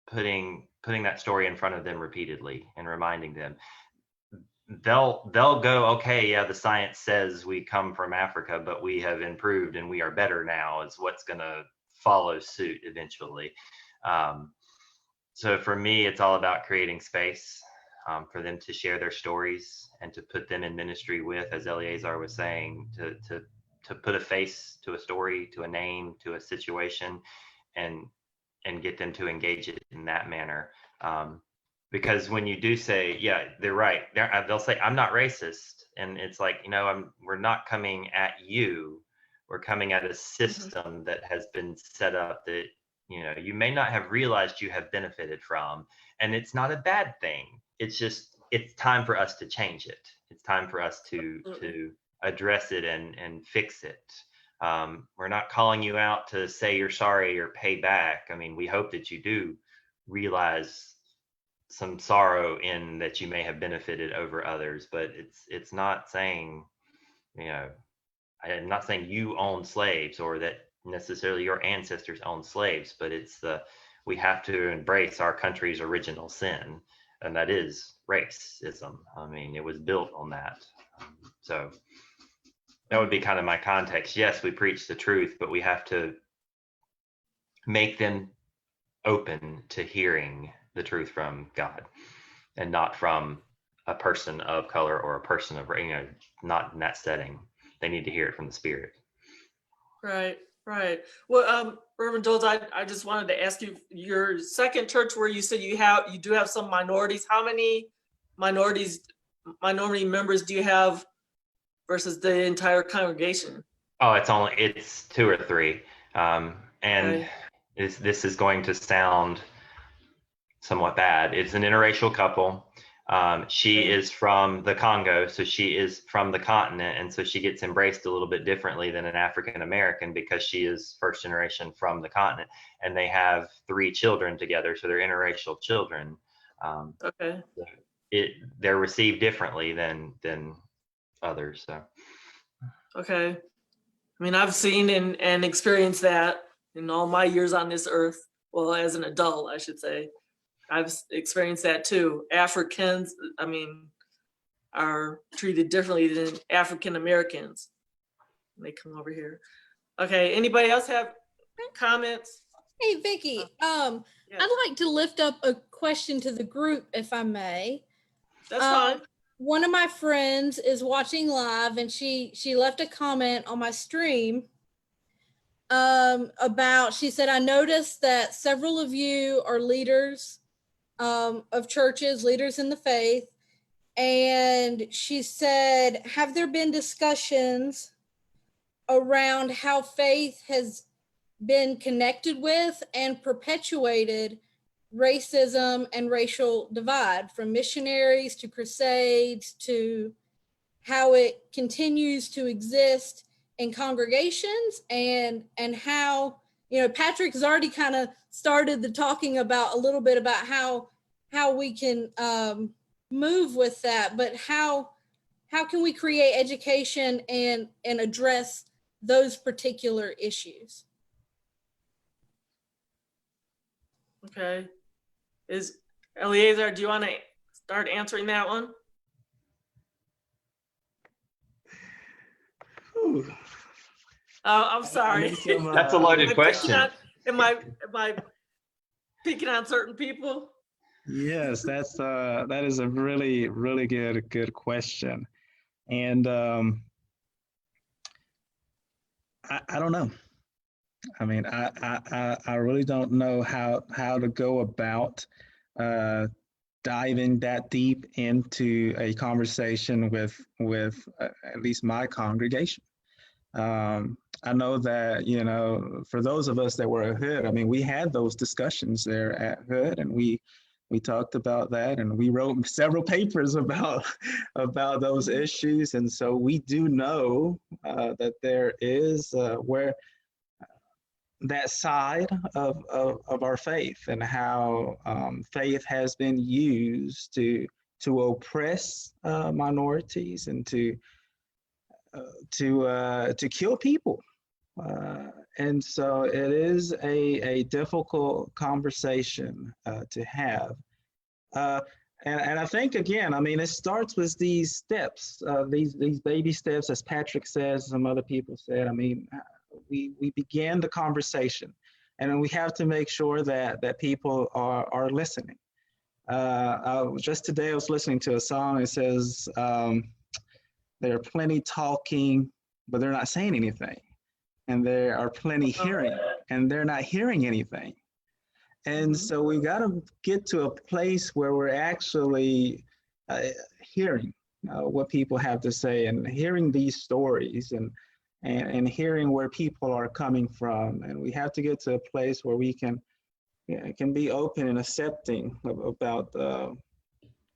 putting that story in front of them repeatedly and reminding them. They'll go, okay, yeah, the science says we come from Africa, but we have improved and we are better now, is what's going to follow suit eventually. So for me, it's all about creating space for them to share their stories and to put them in ministry with, as Eleazar was saying, to put a face to a story, to a name, to a situation, and get them to engage it in that manner. Because when you do say, yeah, they're right, they'll say, I'm not racist. And it's like, we're not coming at you. We're coming at a system that has been set up that, you may not have realized you have benefited from. And it's not a bad thing. It's just, it's time for us to change it. It's time for us to address it and fix it. We're not calling you out to say you're sorry or pay back. I mean, we hope that you do realize some sorrow in that you may have benefited over others, but it's not saying, I'm not saying you own slaves or that necessarily your ancestors owned slaves, but we have to embrace our country's original sin, and that is racism. I mean, it was built on that. So that would be kind of my context. Yes, we preach the truth, but we have to make them open to hearing the truth from God and not from a person of color or a person of, not in that setting. They need to hear it from the Spirit. Right. Well, Reverend Jones, I just wanted to ask you, your second church where you said you do have some minorities. How many minority members do you have versus the entire congregation? Oh, it's 2 or 3. And okay. This is going to sound somewhat bad. It's an interracial couple. She is from the Congo, so she is from the continent, and so she gets embraced a little bit differently than an African American because she is first generation from the continent, and they have 3 children together, so they're interracial children. Okay. They're received differently than others. So. Okay. I mean, I've seen and experienced that in all my years on this earth. Well, as an adult, I should say. I've experienced that too. Africans, are treated differently than African Americans when they come over here. Okay, anybody else have comments? Hey, Vicky, I'd like to lift up a question to the group, if I may. That's fine. One of my friends is watching live, and she left a comment on my stream she said, I noticed that several of you are leaders of churches, leaders in the faith. And she said, have there been discussions around how faith has been connected with and perpetuated racism and racial divide, from missionaries to crusades to how it continues to exist in congregations, and how, Patrick has already kind of started the talking about a little bit about how we can move with that, but how can we create education and address those particular issues? Okay. Eleazar, do you want to start answering that one? I'm sorry. That's a loaded question. Am I picking on certain people? Yes, that is a really, really good question. And I don't know. I mean, I really don't know how to go about diving that deep into a conversation with at least my congregation. I know that, you know, for those of us that were at Hood, I mean, we had those discussions there at Hood, and we talked about that, and we wrote several papers about those issues. And so we do know that there is where that side of our faith, and how faith has been used to oppress minorities, and to kill people. And so it is a difficult conversation to have. And I think, again, I mean, it starts with these steps, these baby steps, as Patrick says, some other people said. I mean, we began the conversation, and we have to make sure that people are listening. Just today, I was listening to a song. It says, there are plenty talking, but they're not saying anything. And there are plenty hearing, and they're not hearing anything. And so we got to get to a place where we're actually hearing what people have to say, and hearing these stories, and hearing where people are coming from. And we have to get to a place where we can be open and accepting about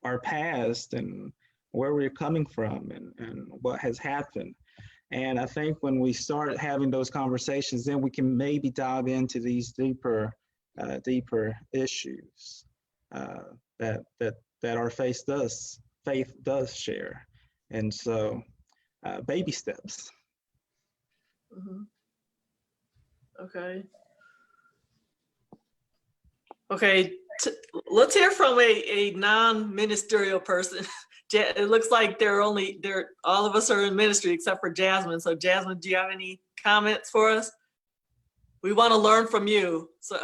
our past, and where we're coming from, and what has happened. And I think when we start having those conversations, then we can maybe dive into these deeper issues that our faith does share. And so baby steps. Okay. Okay, let's hear from a non-ministerial person. It looks like all of us are in ministry except for Jasmine. So Jasmine, do you have any comments for us? We want to learn from you. So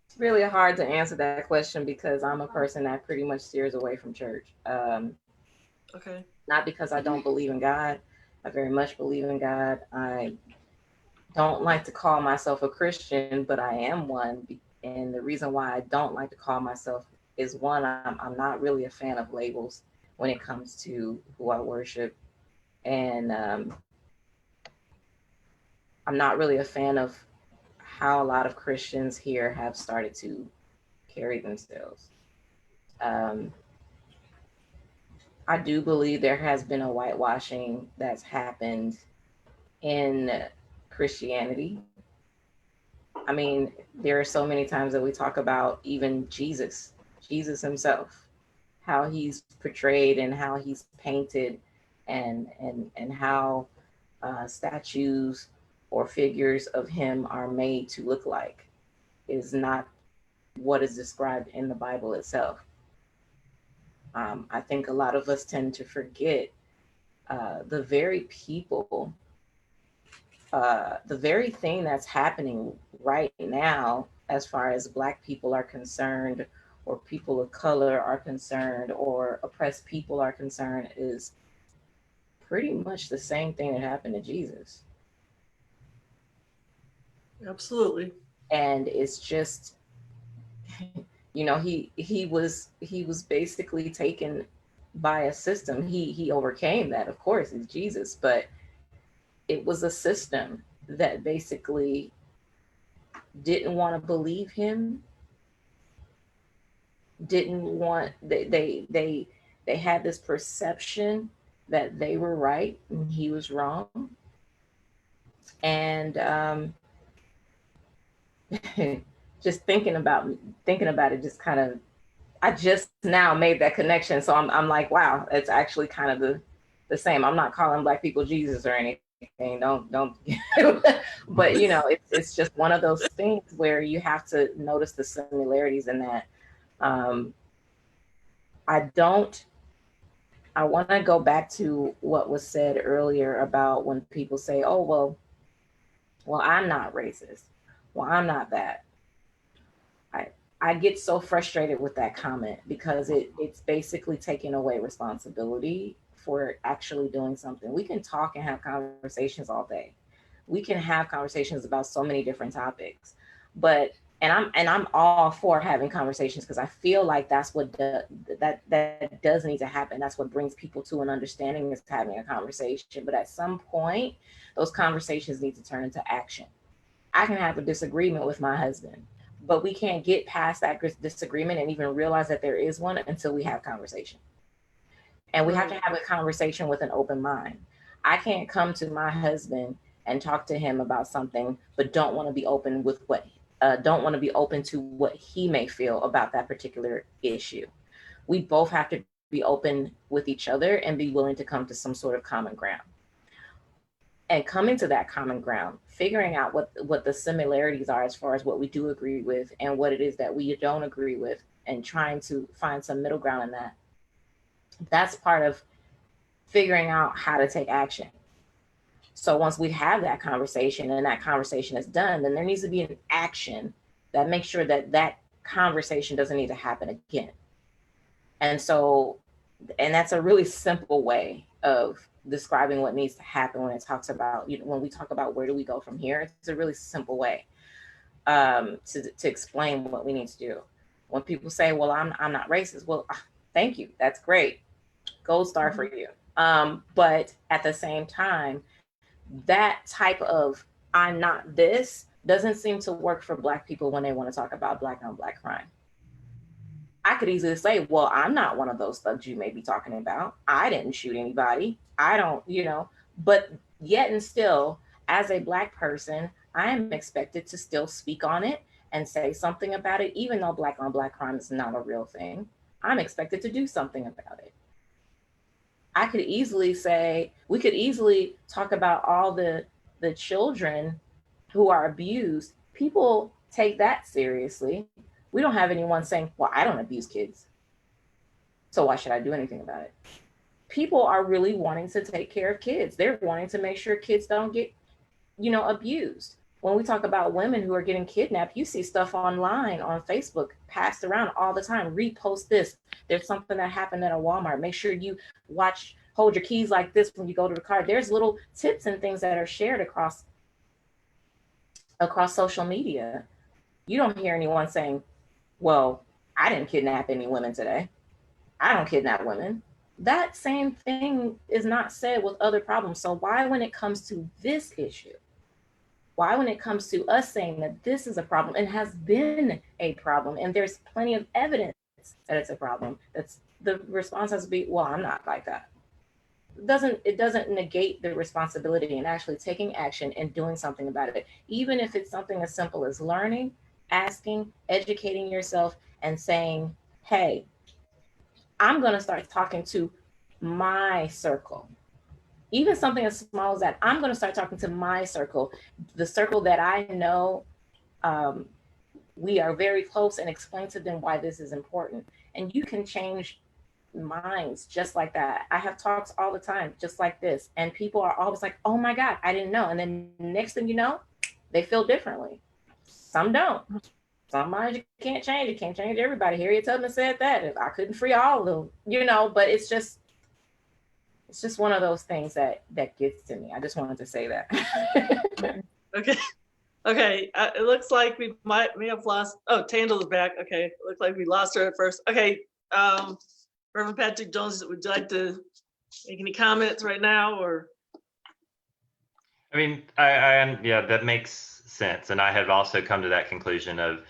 it's really hard to answer that question, because I'm a person that pretty much steers away from church. Okay. Not because I don't believe in God. I very much believe in God. I don't like to call myself a Christian, but I am one. And the reason why I don't like to call myself is, one, I'm not really a fan of labels when it comes to who I worship. And I'm not really a fan of how a lot of Christians here have started to carry themselves. I do believe there has been a whitewashing that's happened in Christianity. I mean, there are so many times that we talk about even Jesus himself, how he's portrayed and how he's painted, and how statues or figures of him are made to look like is not what is described in the Bible itself. I think a lot of us tend to forget the very people, the very thing that's happening right now, as far as Black people are concerned, or people of color are concerned, or oppressed people are concerned, is pretty much the same thing that happened to Jesus. Absolutely. And it's just, you know, he was basically taken by a system. He overcame that, of course, it's Jesus, but it was a system that basically didn't want to believe him, didn't want, they had this perception that they were right and he was wrong. And just thinking about it, just kind of, I just now made that connection. So I'm like, wow, it's actually kind of the same. I'm not calling Black people Jesus or anything. Don't but you know, it's just one of those things where you have to notice the similarities in that. I want to go back to what was said earlier about when people say, oh, well, I'm not racist. Well, I'm not that. I get so frustrated with that comment, because it's basically taking away responsibility for actually doing something. We can talk and have conversations all day. We can have conversations about so many different topics, but I'm all for having conversations, because I feel like that's what that does need to happen. That's what brings people to an understanding, is having a conversation. But at some point, those conversations need to turn into action. I can have a disagreement with my husband, but we can't get past that disagreement and even realize that there is one until we have conversation. And we have to have a conversation with an open mind. I can't come to my husband and talk to him about something, but don't want to be open with don't want to be open to what he may feel about that particular issue. We both have to be open with each other and be willing to come to some sort of common ground. And coming to that common ground, figuring out what the similarities are as far as what we do agree with and what it is that we don't agree with, and trying to find some middle ground in that. That's part of figuring out how to take action. So once we have that conversation and that conversation is done, then there needs to be an action that makes sure that that conversation doesn't need to happen again. And that's a really simple way of describing what needs to happen when it talks about, when we talk about where do we go from here. It's a really simple way to explain what we need to do. When people say, well, I'm not racist. Well, thank you. That's great. Gold star for you. But at the same time, that type of I'm not this doesn't seem to work for Black people when they want to talk about Black on Black crime. I could easily say, well, I'm not one of those thugs you may be talking about. I didn't shoot anybody. I don't, but yet and still, as a Black person, I am expected to still speak on it and say something about it, even though Black on Black crime is not a real thing. I'm expected to do something about it. I could easily say, we could easily talk about all the children who are abused. People take that seriously. We don't have anyone saying, well, I don't abuse kids, so why should I do anything about it? People are really wanting to take care of kids. They're wanting to make sure kids don't get, abused. When we talk about women who are getting kidnapped, you see stuff online on Facebook passed around all the time. Repost this. There's something that happened at a Walmart. Make sure you hold your keys like this when you go to the car. There's little tips and things that are shared across social media. You don't hear anyone saying, well, I didn't kidnap any women today. I don't kidnap women. That same thing is not said with other problems. So why, when it comes to this issue, why, when it comes to us saying that this is a problem and has been a problem, and there's plenty of evidence that it's a problem, that's the response has to be, well, I'm not like that. It doesn't negate the responsibility and actually taking action and doing something about it. Even if it's something as simple as learning, asking, educating yourself, and saying, hey, I'm going to start talking to my circle. Even something as small as that, I'm going to start talking to my circle, the circle that I know we are very close, and explain to them why this is important. And you can change minds just like that. I have talks all the time, just like this. And people are always like, oh my God, I didn't know. And then next thing you know, they feel differently. Some don't. Some minds you can't change. You can't change everybody. Harriet Tubman said that. If I couldn't free all of them, but it's just one of those things that gets to me. I just wanted to say that. Okay. It looks like we may have lost. Oh, Tangela's back. Okay. It looks like we lost her at first. Okay. Reverend Patrick Jones, would you like to make any comments right now, or? I mean, yeah, that makes sense. And I have also come to that conclusion of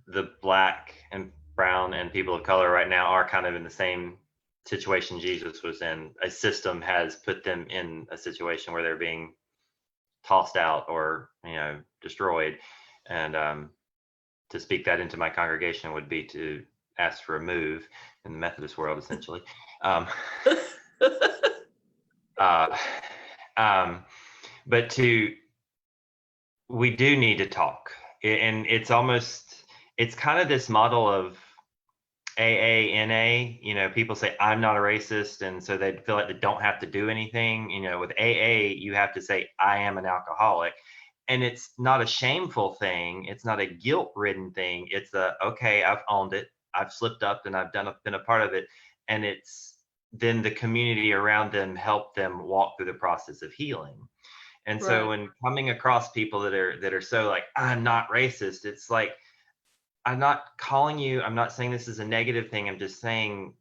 the Black and brown and people of color right now are kind of in the same situation Jesus was in. A system has put them in a situation where they're being tossed out or, destroyed. And to speak that into my congregation would be to ask for a move in the Methodist world, essentially. But we do need to talk. And it's kind of this model of AA, people say, I'm not a racist. And so they feel like they don't have to do anything. With AA, you have to say, I am an alcoholic. And it's not a shameful thing. It's not a guilt-ridden thing. It's okay, I've owned it. I've slipped up and I've been a part of it. And it's then the community around them help them walk through the process of healing. And so Right. when coming across people that are so like, I'm not racist, it's like, I'm not calling you, I'm not saying this is a negative thing. I'm just saying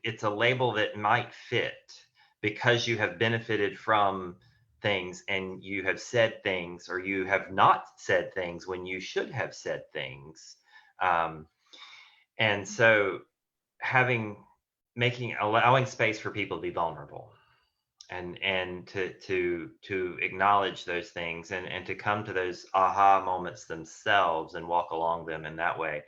it's a label that might fit because you have benefited from things and you have said things, or you have not said things when you should have said things. And so allowing space for people to be vulnerable and to acknowledge those things and to come to those aha moments themselves and walk along them in that way.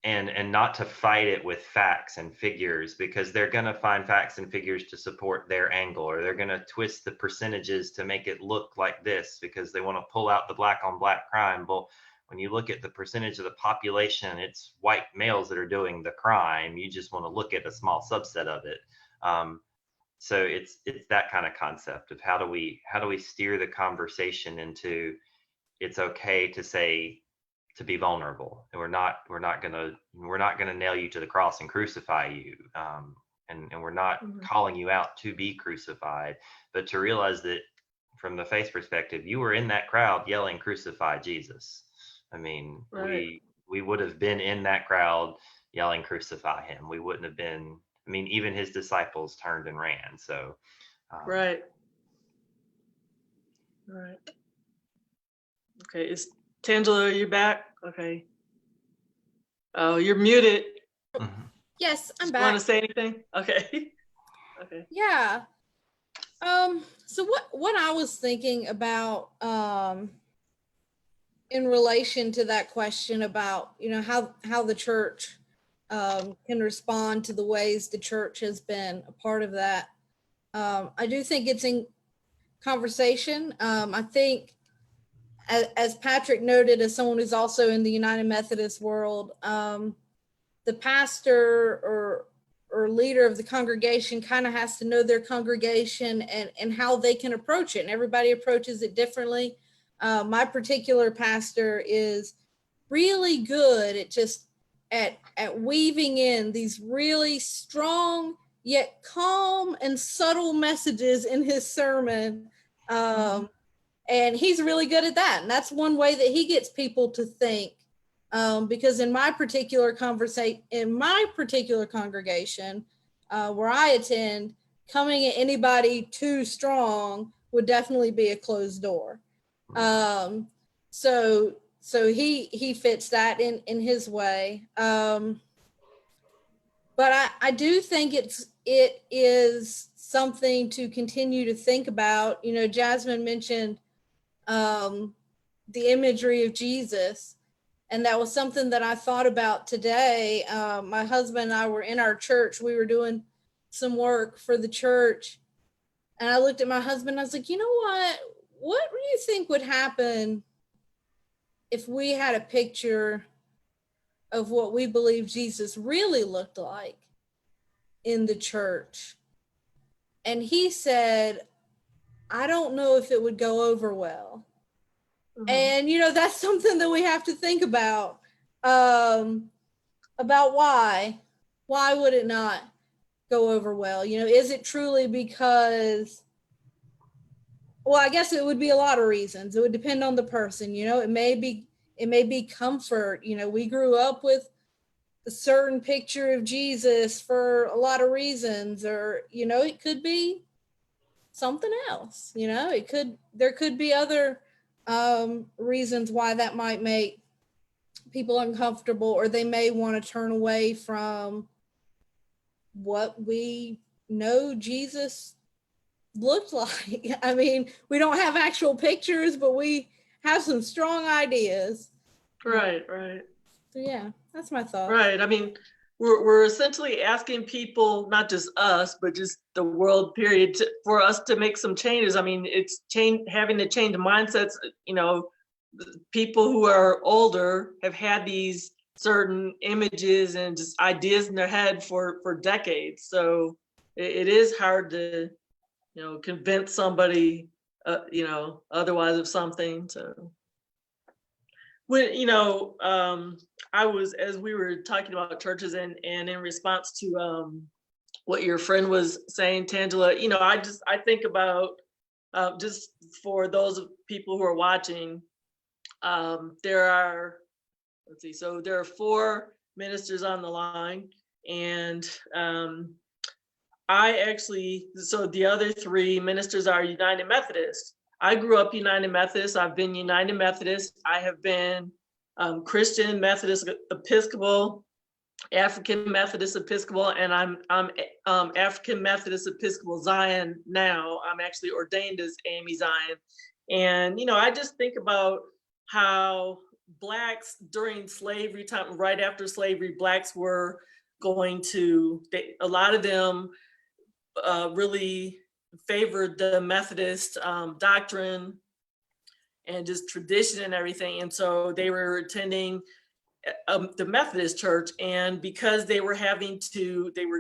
And not to fight it with facts and figures, because they're going to find facts and figures to support their angle, or they're going to twist the percentages to make it look like this because they want to pull out the black on black crime. Well, when you look at the percentage of the population, it's white males that are doing the crime. You just want to look at a small subset of it. So it's that kind of concept of how do we steer the conversation into it's okay to say, to be vulnerable, and we're not gonna nail you to the cross and crucify you, and we're not calling you out to be crucified, but to realize that from the faith perspective, you were in that crowd yelling, "Crucify Jesus." I mean, Right. we would have been in that crowd yelling, "Crucify him." We wouldn't have been. I mean, even his disciples turned and ran. So, Right. Right. Okay. Is Tangela, are you back? Okay. Oh, you're muted. Yes, I'm Want back. to say anything? Okay. Okay. Yeah. So what I was thinking about in relation to that question about, you know, how the church can respond to the ways the church has been a part of that. I do think it's in conversation. I think as Patrick noted, as someone who's also in the United Methodist world, the pastor or leader of the congregation kind of has to know their congregation and how they can approach it. And everybody approaches it differently. My particular pastor is really good at just at weaving in these really strong yet calm and subtle messages in his sermon. And he's really good at that. And that's one way that he gets people to think. Because in my particular congregation where I attend, coming at anybody too strong would definitely be a closed door. So he fits that in his way. But I do think it is something to continue to think about. You know, Jasmine mentioned the imagery of Jesus. And that was something that I thought about today. My husband and I were in our church. We were doing some work for the church. And I looked at my husband. I was like, you know what? What do you think would happen if we had a picture of what we believe Jesus really looked like in the church? And he said, I don't know if it would go over well. And, you know, that's something that we have to think about why would it not go over well? You know, is it truly because, well, I guess it would be a lot of reasons. It would depend on the person, you know, it may be comfort. You know, we grew up with a certain picture of Jesus for a lot of reasons, or, you know, it could be something else, you know, there could be other reasons why that might make people uncomfortable, or they may want to turn away from what we know Jesus looked like. I mean, we don't have actual pictures, but we have some strong ideas. Right. So yeah, that's my thought. Right. I mean, we're essentially asking people, not just us, but just the world period, for us to make some changes. I mean, it's having to change mindsets. You know, people who are older have had these certain images and just ideas in their head for decades. So it is hard to, you know, convince somebody, you know, otherwise of something. So when, you know, I was, as we were talking about churches and in response to what your friend was saying, Tangela, you know, I think about, just for those people who are watching, there are, let's see, so there are 4 ministers on the line, and I actually, so the other 3 ministers are United Methodist. I grew up United Methodist. I've been United Methodist. I have been Christian Methodist Episcopal, African Methodist Episcopal, and I'm African Methodist Episcopal Zion now. I'm actually ordained as AME Zion. And, you know, I just think about how Blacks during slavery time, right after slavery, Blacks were going to, a lot of them really favored the Methodist doctrine and just tradition and everything. And so they were attending the Methodist church, and because they were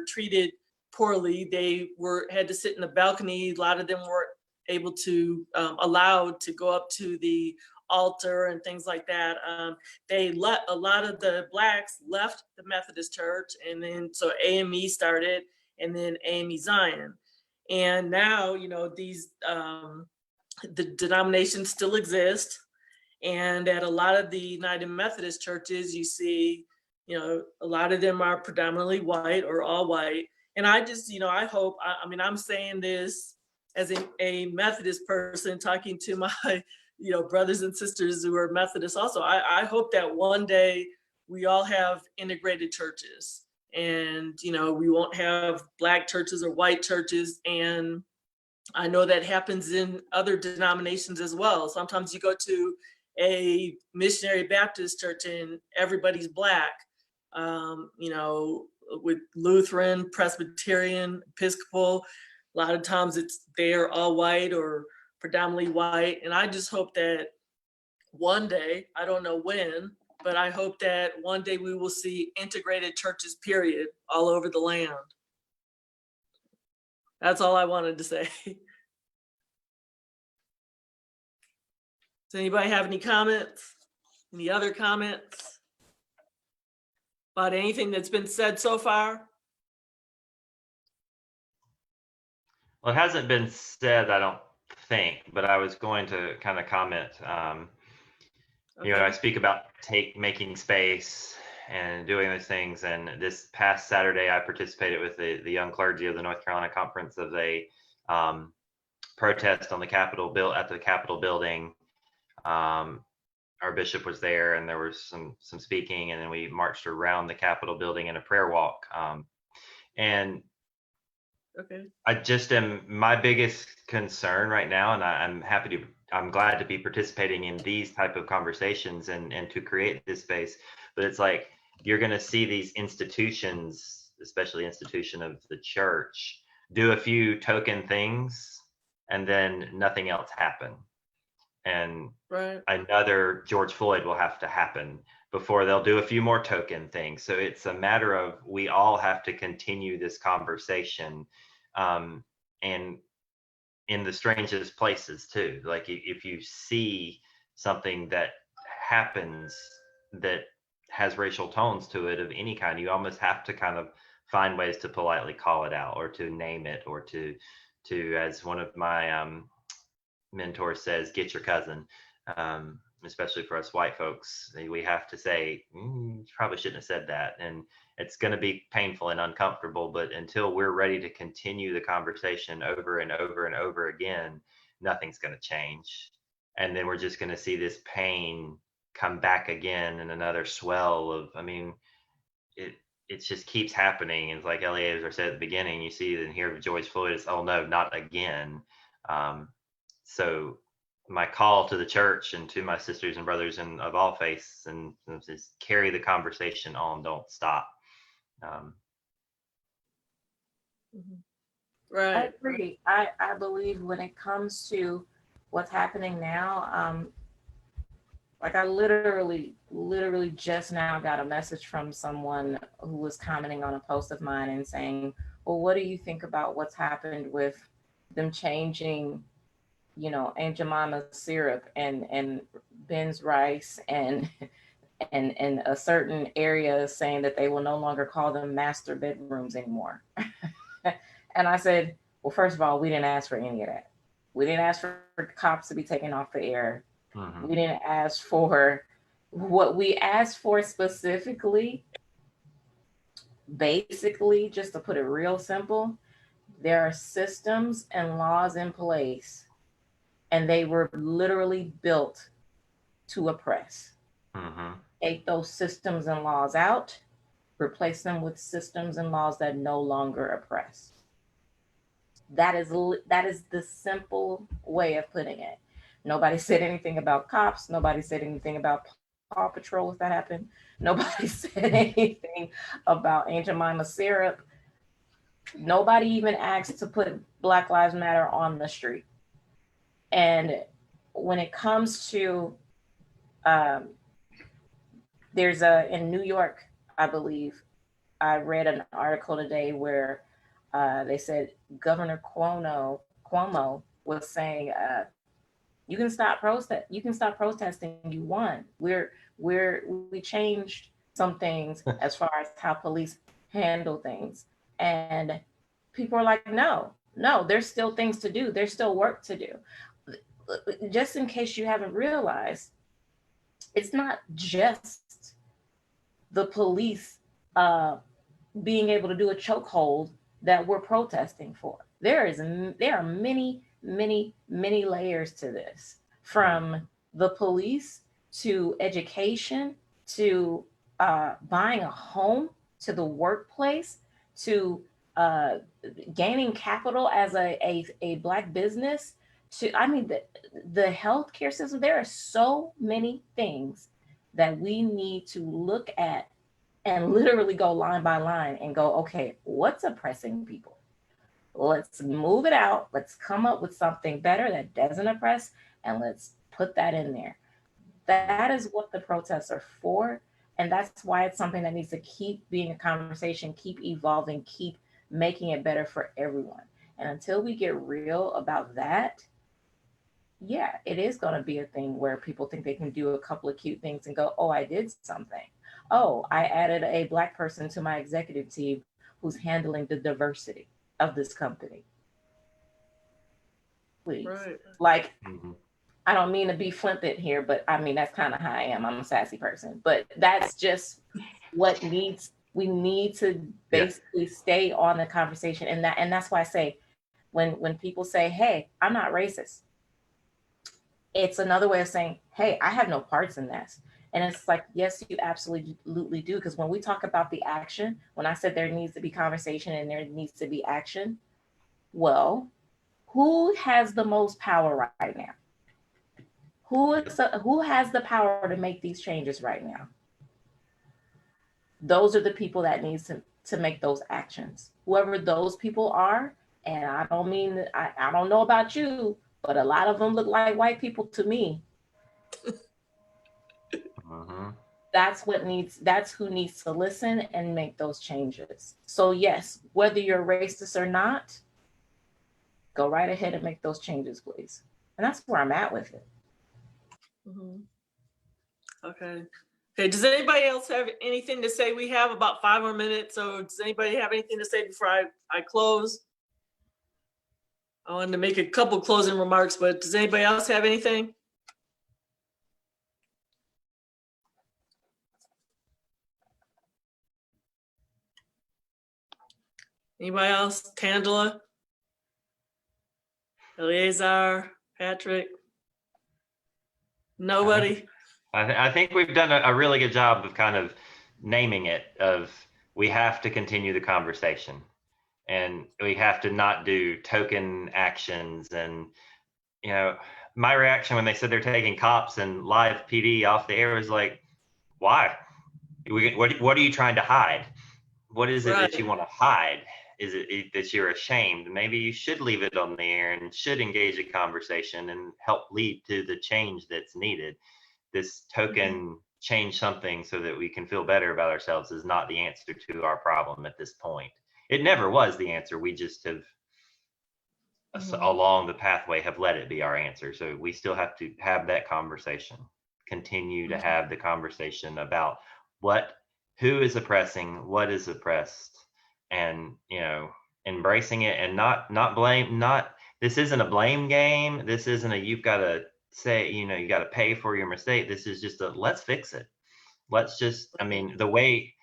treated poorly, they had to sit in the balcony. A lot of them weren't able to, allowed to go up to the altar and things like that. A lot of the Blacks left the Methodist church, and then so AME started, and then AME Zion. And now, you know, these the denominations still exist. And at a lot of the United Methodist churches, you see, you know, a lot of them are predominantly white or all white. And I just, you know, I hope, I mean, I'm saying this as a Methodist person talking to my, you know, brothers and sisters who are Methodist also. I hope that one day we all have integrated churches, and, you know, we won't have Black churches or white churches. And I know that happens in other denominations as well. Sometimes you go to a missionary Baptist church and everybody's Black, you know, with Lutheran, Presbyterian, Episcopal. A lot of times they're all white or predominantly white. And I just hope that one day, I don't know when, but I hope that one day we will see integrated churches, period, all over the land. That's all I wanted to say. Does anybody have any comments? Any other comments about anything that's been said so far? Well, it hasn't been said, I don't think, but I was going to kind of comment. You know, I speak about making space and doing those things. And this past Saturday, I participated with the young clergy of the North Carolina Conference of a protest on the Capitol at the Capitol building. Our bishop was there, and there was some speaking, and then we marched around the Capitol building in a prayer walk. And I just my biggest concern right now, and I'm glad to be participating in these type of conversations and to create this space. But it's like, you're going to see these institutions, especially institution of the church, do a few token things, and then nothing else happen. And another George Floyd will have to happen before they'll do a few more token things. So it's a matter of, we all have to continue this conversation, and in the strangest places too. Like, if you see something that happens that has racial tones to it of any kind, you almost have to kind of find ways to politely call it out, or to name it, or to as one of my mentor says, get your cousin. Especially for us white folks, we have to say, you probably shouldn't have said that. And it's going to be painful and uncomfortable, but until we're ready to continue the conversation over and over and over again, nothing's going to change. And then we're just going to see this pain come back again in another swell of, I mean, it just keeps happening. And it's like Eleazar said at the beginning, you see and hear George Floyd, it's, oh no, not again. So my call to the church and to my sisters and brothers of all faiths, and just carry the conversation on, don't stop. I agree. I believe when it comes to what's happening now, like I literally just now got a message from someone who was commenting on a post of mine and saying, well, what do you think about what's happened with them changing, you know, Aunt Jemima's syrup and Ben's rice and a certain area saying that they will no longer call them master bedrooms anymore. And I said, well, first of all, we didn't ask for any of that. We didn't ask for cops to be taken off the air. Mhm. We didn't ask for what we asked for specifically. Basically, just to put it real simple, there are systems and laws in place, and they were literally built to oppress. Mhm. Take those systems and laws out, replace them with systems and laws that no longer oppress. That is the simple way of putting it. Nobody said anything about cops. Nobody said anything about Paw Patrol if that happened. Nobody said anything about Aunt Jemima syrup. Nobody even asked to put Black Lives Matter on the street. And when it comes to, there's in New York, I believe, I read an article today where they said Governor Cuomo was saying, you can stop protesting. You won. We changed some things as far as how police handle things. And people are like, no, there's still things to do. There's still work to do. Just in case you haven't realized, it's not just the police being able to do a chokehold that we're protesting for. There are many layers to this, from the police to education to buying a home to the workplace to gaining capital as a Black business to, I mean, the healthcare system. There are so many things that we need to look at and literally go line by line and go, okay, what's oppressing people? Let's move it out. Let's come up with something better that doesn't oppress, and let's put that in there. That is what the protests are for. And that's why it's something that needs to keep being a conversation, keep evolving, keep making it better for everyone. And until we get real about that, yeah, it is going to be a thing where people think they can do a couple of cute things and go, oh, I did something. Oh, I added a Black person to my executive team who's handling the diversity of this company. Please. Right. Like, I don't mean to be flippant here, but I mean, that's kind of how I am. I'm a sassy person, but that's just what we need to basically stay on the conversation. And that's why I say, when people say, hey, I'm not racist, it's another way of saying, hey, I have no parts in this. And it's like, yes, you absolutely do. Because when we talk about the action, when I said there needs to be conversation and there needs to be action, well, who has the most power right now? Who has the power to make these changes right now? Those are the people that needs to make those actions. Whoever those people are, and I don't mean, I don't know about you, but a lot of them look like white people to me. That's who needs to listen and make those changes. So yes, whether you're racist or not, go right ahead and make those changes, please. And that's where I'm at with it. Okay. Does anybody else have anything to say? We have about 5 more minutes. So does anybody have anything to say before I close? I wanted to make a couple closing remarks, but does anybody else have anything? Anybody else? Tangela? Eleazar? Patrick? Nobody? I think we've done a really good job of kind of naming it, of we have to continue the conversation and we have to not do token actions. And, you know, my reaction when they said they're taking cops and live PD off the air was like, why? What are you trying to hide? What is it that you want to hide? Is it that you're ashamed? Maybe you should leave it on the air and should engage a conversation and help lead to the change that's needed. This token change something so that we can feel better about ourselves is not the answer to our problem at this point. It never was the answer. We just have along the pathway have let it be our answer. So we still have to have that conversation, continue to have the conversation about who is oppressing, what is oppressed, and, you know, embracing it and not this isn't a blame game. This isn't a you've got to say, you got to pay for your mistake. This is just a let's fix it. Let's just, I mean, the way,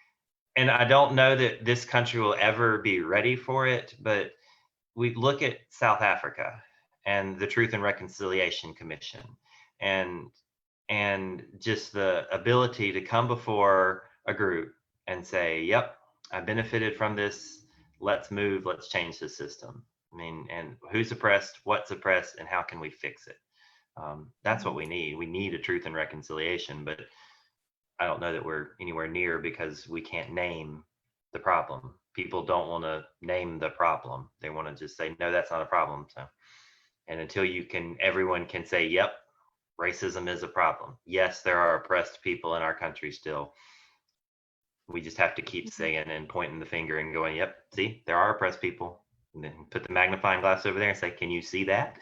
and I don't know that this country will ever be ready for it, but we look at South Africa and the Truth and Reconciliation Commission and just the ability to come before a group and say, yep, I benefited from this. Let's move, let's change the system. I mean, and who's oppressed, what's oppressed, and how can we fix it? That's what we need. We need a truth and reconciliation, but I don't know that we're anywhere near because we can't name the problem. People don't want to name the problem. They want to just say, no, that's not a problem. So, and until everyone can say, yep, racism is a problem. Yes, there are oppressed people in our country still. We just have to keep saying and pointing the finger and going, yep, see, there are oppressed people. And then put the magnifying glass over there and say, can you see that?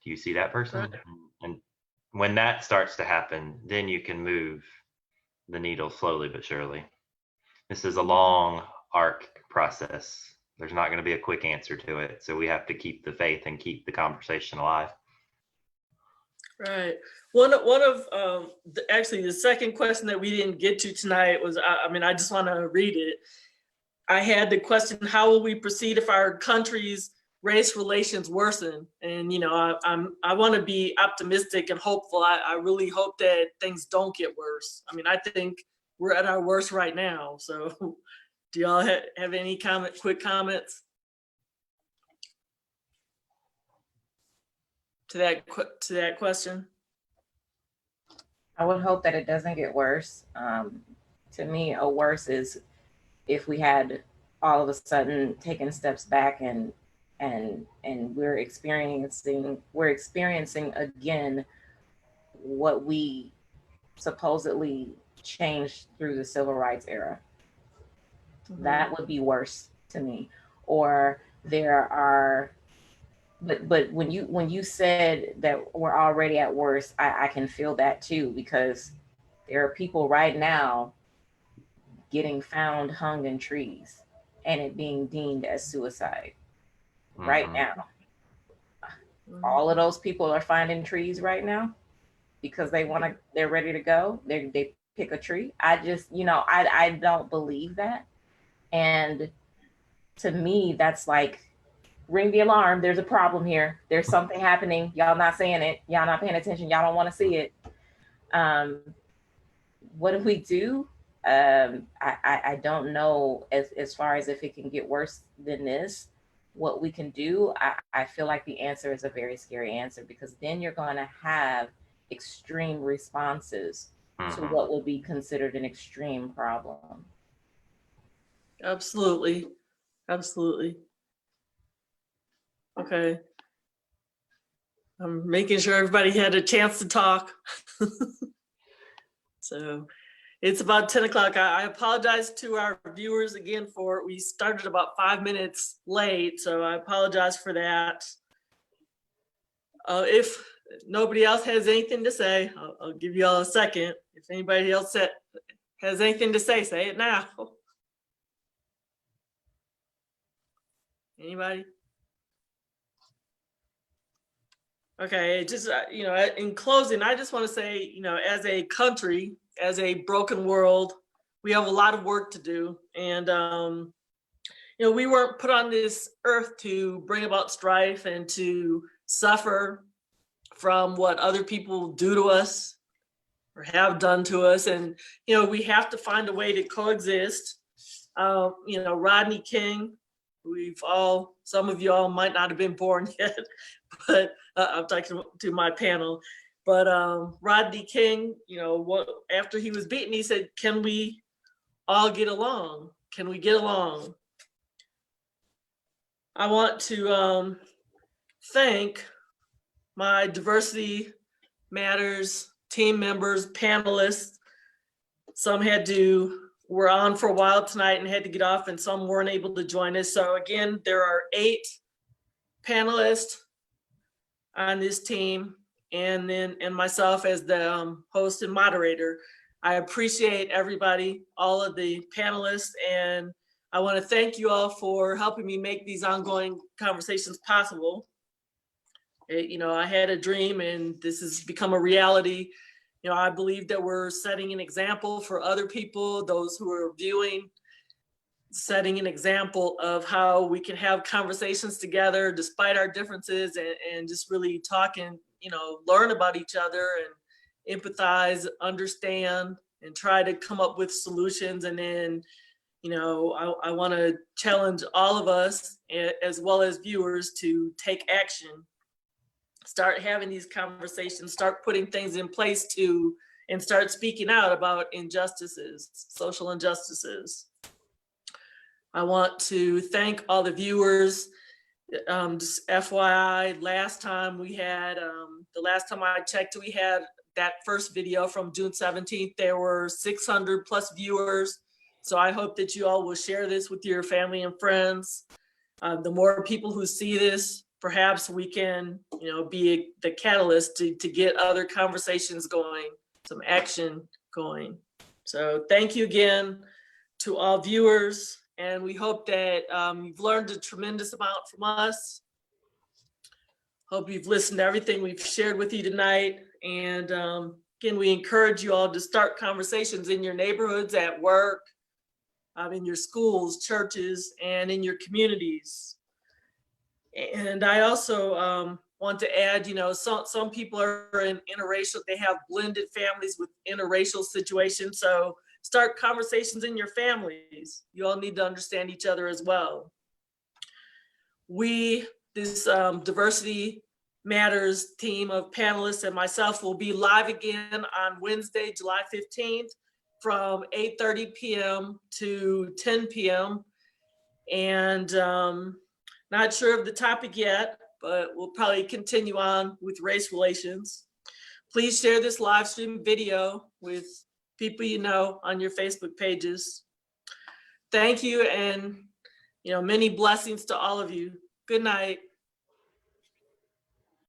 Do you see that person? Right. And when that starts to happen, then you can move the needle slowly but surely. This is a long arc process. There's not going to be a quick answer to it. So we have to keep the faith and keep the conversation alive. Right. One of actually the second question that we didn't get to tonight was, I just want to read it. I had the question, how will we proceed if our country's race relations worsen? And, I want to be optimistic and hopeful. I really hope that things don't get worse. I mean, I think we're at our worst right now. So do y'all have any quick comments to that question? I would hope that it doesn't get worse. To me, a worse is if we had all of a sudden taken steps back and we're experiencing again what we supposedly changed through the civil rights era. Mm-hmm. That would be worse to me. Or there are, but when you said that we're already at worst, I can feel that too, because there are people right now getting found hung in trees and it being deemed as suicide. Mm-hmm. Right now. All of those people are finding trees right now because they're ready to go. They pick a tree. I just, I don't believe that. And to me, that's like, ring the alarm. There's a problem here. There's something happening. Y'all not saying it. Y'all not paying attention. Y'all don't want to see it. What do we do? I don't know as far as if it can get worse than this, what we can do. I feel like the answer is a very scary answer, because then you're going to have extreme responses to what will be considered an extreme problem. Absolutely. Absolutely. Okay. I'm making sure everybody had a chance to talk. So it's about 10 o'clock. I apologize to our viewers again we started about 5 minutes late, so I apologize for that. If nobody else has anything to say, I'll give you all a second. If anybody else has anything to say it now. Anybody? Okay, just, in closing, I just want to say, as a country, as a broken world, we have a lot of work to do. And, we weren't put on this earth to bring about strife and to suffer from what other people do to us or have done to us. And, we have to find a way to coexist. Rodney King, some of you all might not have been born yet, but I'm talking to my panel. But Rodney King, after he was beaten, he said, can we all get along? Can we get along? I want to thank my Diversity Matters team members, panelists. Some were on for a while tonight and had to get off, and some weren't able to join us. So again, there are 8 panelists on this team, and myself as the host and moderator. I appreciate everybody, all of the panelists, and I want to thank you all for helping me make these ongoing conversations possible. I had a dream and this has become a reality. I believe that we're setting an example for other people, those who are viewing, setting an example of how we can have conversations together despite our differences and just really talk and, learn about each other and empathize, understand, and try to come up with solutions. And then, I want to challenge all of us as well as viewers to take action. Start having these conversations, start putting things in place and start speaking out about injustices, social injustices. I want to thank all the viewers. Just FYI, last time I checked, we had that first video from June 17th, there were 600 plus viewers. So I hope that you all will share this with your family and friends. The more people who see this, perhaps we can, be the catalyst to get other conversations going, some action going. So thank you again to all viewers, and we hope that you've learned a tremendous amount from us. Hope you've listened to everything we've shared with you tonight. And again, we encourage you all to start conversations in your neighborhoods, at work, in your schools, churches, and in your communities. And I also want to add, some people are in interracial, they have blended families with interracial situations. So start conversations in your families. You all need to understand each other as well. This Diversity Matters team of panelists and myself will be live again on Wednesday, July 15th from 8:30 p.m. to 10 p.m. And not sure of the topic yet, but we'll probably continue on with race relations. Please share this live stream video with people you know on your Facebook pages. Thank you, and many blessings to all of you. Good night.